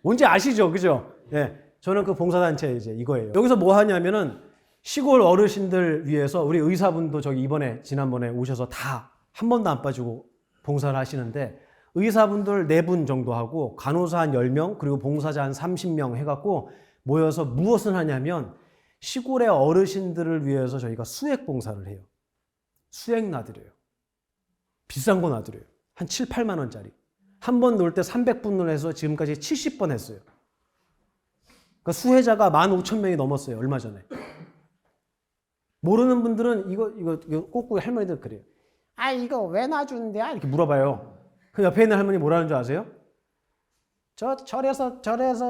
뭔지 아시죠, 그죠? 예, 저는 그 봉사단체 이제 이거예요. 여기서 뭐 하냐면은 시골 어르신들 위해서 우리 의사분도 저기 지난번에 오셔서 다 한 번도 안 빠지고 봉사를 하시는데 의사분들 4분 정도 하고 간호사 한 10명 그리고 봉사자 한 30명 해갖고 모여서 무엇을 하냐면 시골의 어르신들을 위해서 저희가 수액 봉사를 해요. 수액 놔드려요. 비싼 거 놔드려요. 한 7, 8만 원짜리. 한 번 놓을 때 300분을 해서 지금까지 70번 했어요. 그러니까 수혜자가 15,000명이 넘었어요. 얼마 전에. 모르는 분들은 이거 꼭꼭 할머니들 그래요. 아, 이거 왜 놔주는데야? 이렇게 물어봐요. 그 옆에 있는 할머니 뭐라는 줄 아세요? 절에서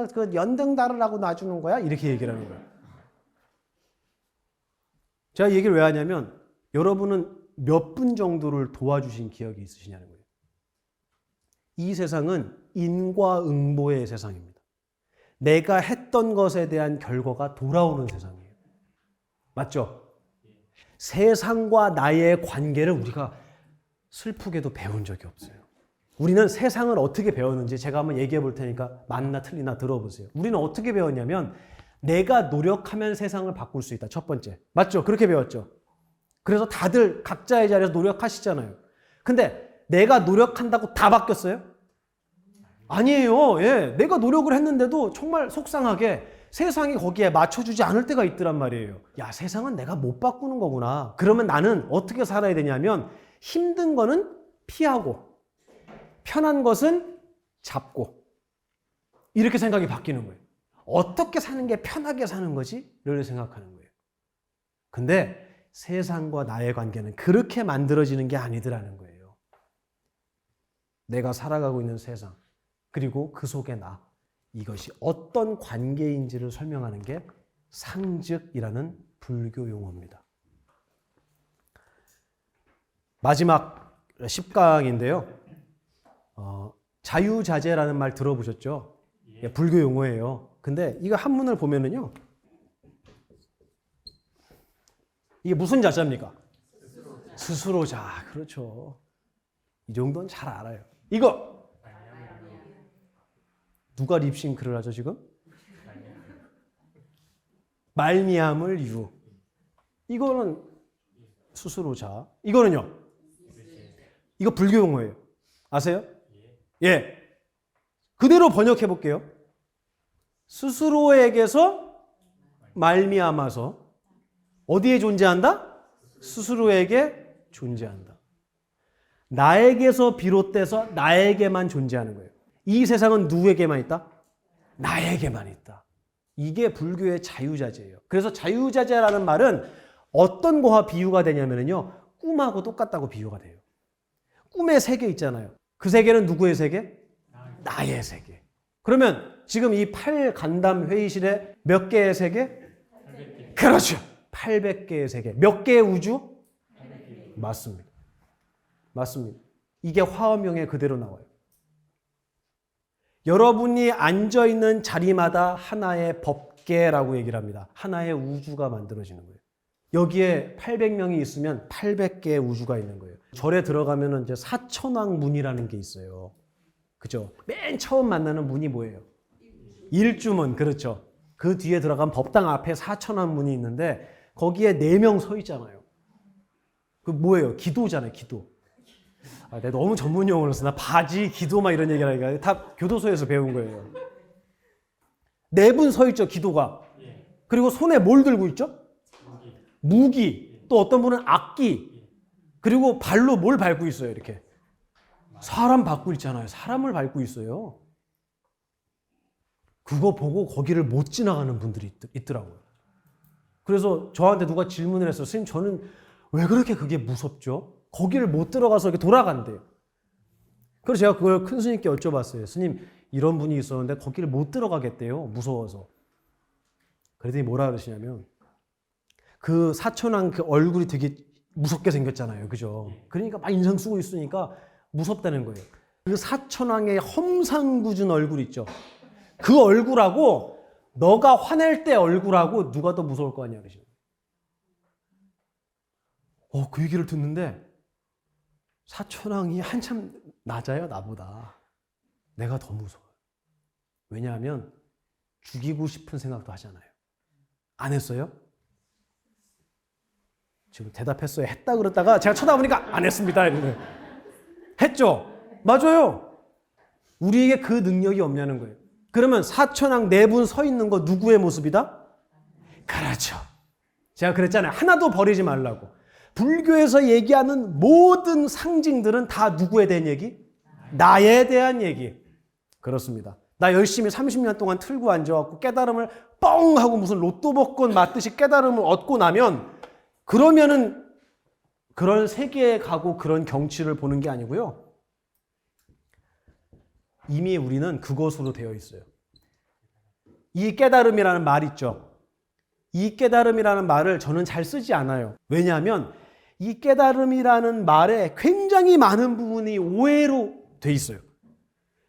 그 연등 다루라고 놔주는 거야? 이렇게 얘기를 하는 거예요. 제가 얘기를 왜 하냐면 여러분은 몇 분 정도를 도와주신 기억이 있으시냐는 거예요. 이 세상은 인과응보의 세상입니다. 내가 했던 것에 대한 결과가 돌아오는 세상이에요. 맞죠? 세상과 나의 관계를 우리가 슬프게도 배운 적이 없어요. 우리는 세상을 어떻게 배웠는지 제가 한번 얘기해 볼 테니까 맞나 틀리나 들어보세요. 우리는 어떻게 배웠냐면 내가 노력하면 세상을 바꿀 수 있다. 첫 번째. 맞죠? 그렇게 배웠죠. 그래서 다들 각자의 자리에서 노력하시잖아요. 근데 내가 노력한다고 다 바뀌었어요? 아니에요. 예. 내가 노력을 했는데도 정말 속상하게 세상이 거기에 맞춰주지 않을 때가 있더란 말이에요. 야, 세상은 내가 못 바꾸는 거구나. 그러면 나는 어떻게 살아야 되냐면 힘든 거는 피하고 편한 것은 잡고 이렇게 생각이 바뀌는 거예요. 어떻게 사는 게 편하게 사는 거지? 이렇게 생각하는 거예요. 근데 세상과 나의 관계는 그렇게 만들어지는 게 아니더라는 거예요. 내가 살아가고 있는 세상, 그리고 그 속에 나, 이것이 어떤 관계인지를 설명하는 게 상즉이라는 불교 용어입니다. 마지막 10강인데요. 자유자재라는 말 들어보셨죠? 예, 불교 용어예요. 근데 이거 한문을 보면은요. 이게 무슨 자자입니까? 스스로자. 그렇죠. 이 정도는 잘 알아요. 이거 누가 립싱크를 하죠 지금? 말미암을 이루. 이거는 스스로자. 이거는요? 이거 불교 용어예요. 아세요? 예. 그대로 번역해 볼게요. 스스로에게서 말미암아서 어디에 존재한다? 스스로에게 존재한다. 나에게서 비롯돼서 나에게만 존재하는 거예요. 이 세상은 누구에게만 있다? 나에게만 있다. 이게 불교의 자유자재예요. 그래서 자유자재라는 말은 어떤 거와 비유가 되냐면요. 꿈하고 똑같다고 비유가 돼요. 꿈의 세계 있잖아요. 그 세계는 누구의 세계? 나의 세계. 그러면 지금 이 8간담 회의실에 몇 개의 세계? 800개. 그렇죠. 800개의 세계. 몇 개의 우주? 800개. 맞습니다. 맞습니다. 이게 화엄경에 그대로 나와요. 여러분이 앉아있는 자리마다 하나의 법계라고 얘기를 합니다. 하나의 우주가 만들어지는 거예요. 여기에 800명이 있으면 800개의 우주가 있는 거예요. 절에 들어가면 이제 사천왕문이라는 게 있어요. 그죠? 맨 처음 만나는 문이 뭐예요? 일주문. 그렇죠. 그 뒤에 들어간 법당 앞에 사천왕문이 있는데 거기에 4명 서 있잖아요. 그 뭐예요? 기도잖아요. 기도. 내가 너무 전문 용어를 쓰나? 바지, 기도 막 이런 얘기를 하니까 다 교도소에서 배운 거예요. 4분 서 있죠. 기도가. 그리고 손에 뭘 들고 있죠? 무기. 또 어떤 분은 악기. 그리고 발로 뭘 밟고 있어요. 이렇게. 사람 밟고 있잖아요. 사람을 밟고 있어요. 그거 보고 거기를 못 지나가는 분들이 있더라고요. 그래서 저한테 누가 질문을 했어요. 선생님, 저는 왜 그렇게 그게 무섭죠? 거기를 못 들어가서 이렇게 돌아간대요. 그래서 제가 그걸 큰 스님께 여쭤봤어요. 스님, 이런 분이 있었는데 거기를 못 들어가겠대요. 무서워서. 그랬더니 뭐라 그러시냐면 그 사천왕 그 얼굴이 되게 무섭게 생겼잖아요. 그죠? 그러니까 막 인상 쓰고 있으니까 무섭다는 거예요. 그 사천왕의 험상궂은 얼굴 있죠. 그 얼굴하고 너가 화낼 때 얼굴하고 누가 더 무서울 거 아니야. 그러시죠? 그 얘기를 듣는데 사천왕이 한참 낮아요. 나보다. 내가 더 무서워요. 왜냐하면 죽이고 싶은 생각도 하잖아요. 안 했어요? 지금 대답했어요. 했다 그랬다가 제가 쳐다보니까 안 했습니다. 이러네. 했죠? 맞아요. 우리에게 그 능력이 없냐는 거예요. 그러면 사천왕 4분 서 있는 거 누구의 모습이다? 그렇죠. 제가 그랬잖아요. 하나도 버리지 말라고. 불교에서 얘기하는 모든 상징들은 다 누구에 대한 얘기? 나에 대한 얘기. 그렇습니다. 나 열심히 30년 동안 틀고 앉아갖고 깨달음을 뻥 하고 무슨 로또 복권 맞듯이 깨달음을 얻고 나면 그러면은 그런 세계에 가고 그런 경치를 보는 게 아니고요. 이미 우리는 그것으로 되어 있어요. 이 깨달음이라는 말 있죠. 이 깨달음이라는 말을 저는 잘 쓰지 않아요. 왜냐하면 이 깨달음이라는 말에 굉장히 많은 부분이 오해로 돼 있어요.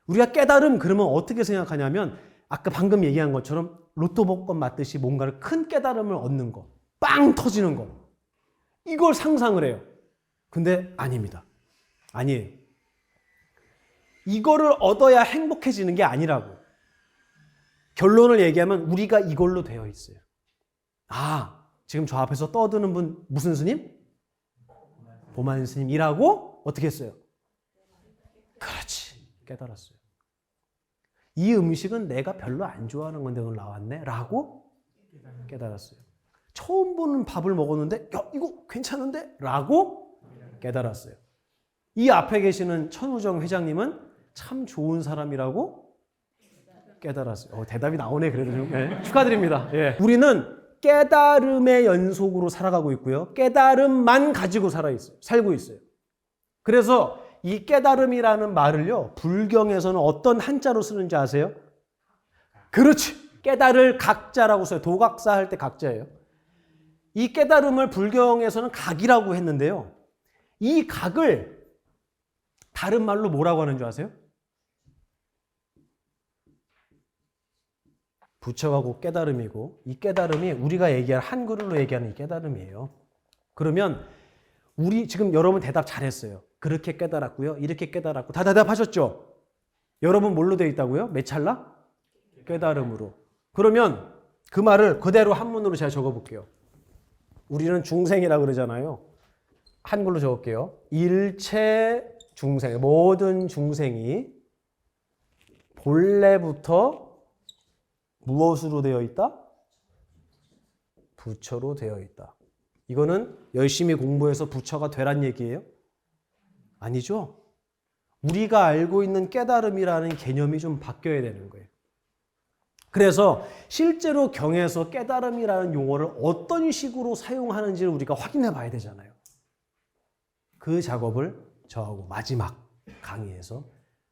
우리가 깨달음 그러면 어떻게 생각하냐면 아까 방금 얘기한 것처럼 로또 복권 맞듯이 뭔가를 큰 깨달음을 얻는 거, 빵 터지는 거, 이걸 상상을 해요. 근데 아닙니다. 아니에요. 이거를 얻어야 행복해지는 게 아니라고. 결론을 얘기하면 우리가 이걸로 되어 있어요. 지금 저 앞에서 떠드는 분 무슨 스님? 보만 스님이라고 어떻게 했어요? 그렇지. 깨달았어요. 이 음식은 내가 별로 안 좋아하는 건데 오늘 나왔네 라고 깨달았어요. 처음 보는 밥을 먹었는데 야 이거 괜찮은데? 라고 깨달았어요. 이 앞에 계시는 천우정 회장님은 참 좋은 사람이라고 깨달았어요. 대답이 나오네 그래도 좀. 네, 축하드립니다. 예. 우리는 깨달음의 연속으로 살아가고 있고요. 깨달음만 가지고 살고 있어요. 그래서 이 깨달음이라는 말을요, 불경에서는 어떤 한자로 쓰는지 아세요? 그렇지. 깨달을 각자라고 써요. 도각사 할 때 각자예요. 이 깨달음을 불경에서는 각이라고 했는데요. 이 각을 다른 말로 뭐라고 하는 줄 아세요? 부처가 깨달음이고, 이 깨달음이 우리가 얘기할 한글로 얘기하는 이 깨달음이에요. 그러면 우리 지금 여러분 대답 잘했어요. 그렇게 깨달았고요. 이렇게 깨달았고. 다 대답하셨죠? 여러분 뭘로 되어 있다고요? 몇 찰나? 깨달음으로. 그러면 그 말을 그대로 한문으로 제가 적어볼게요. 우리는 중생이라고 그러잖아요. 한글로 적을게요. 일체 중생, 모든 중생이 본래부터 무엇으로 되어 있다? 부처로 되어 있다. 이거는 열심히 공부해서 부처가 되란 얘기예요? 아니죠. 우리가 알고 있는 깨달음이라는 개념이 좀 바뀌어야 되는 거예요. 그래서 실제로 경에서 깨달음이라는 용어를 어떤 식으로 사용하는지를 우리가 확인해 봐야 되잖아요. 그 작업을 저하고 마지막 강의에서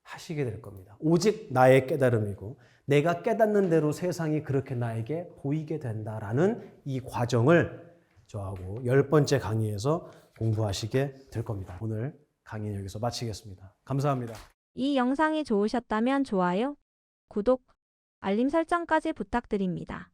하시게 될 겁니다. 오직 나의 깨달음이고 내가 깨닫는 대로 세상이 그렇게 나에게 보이게 된다라는 이 과정을 저하고 10번째 강의에서 공부하시게 될 겁니다. 오늘 강의는 여기서 마치겠습니다. 감사합니다. 이 영상이 좋으셨다면 좋아요, 구독, 알림 설정까지 부탁드립니다.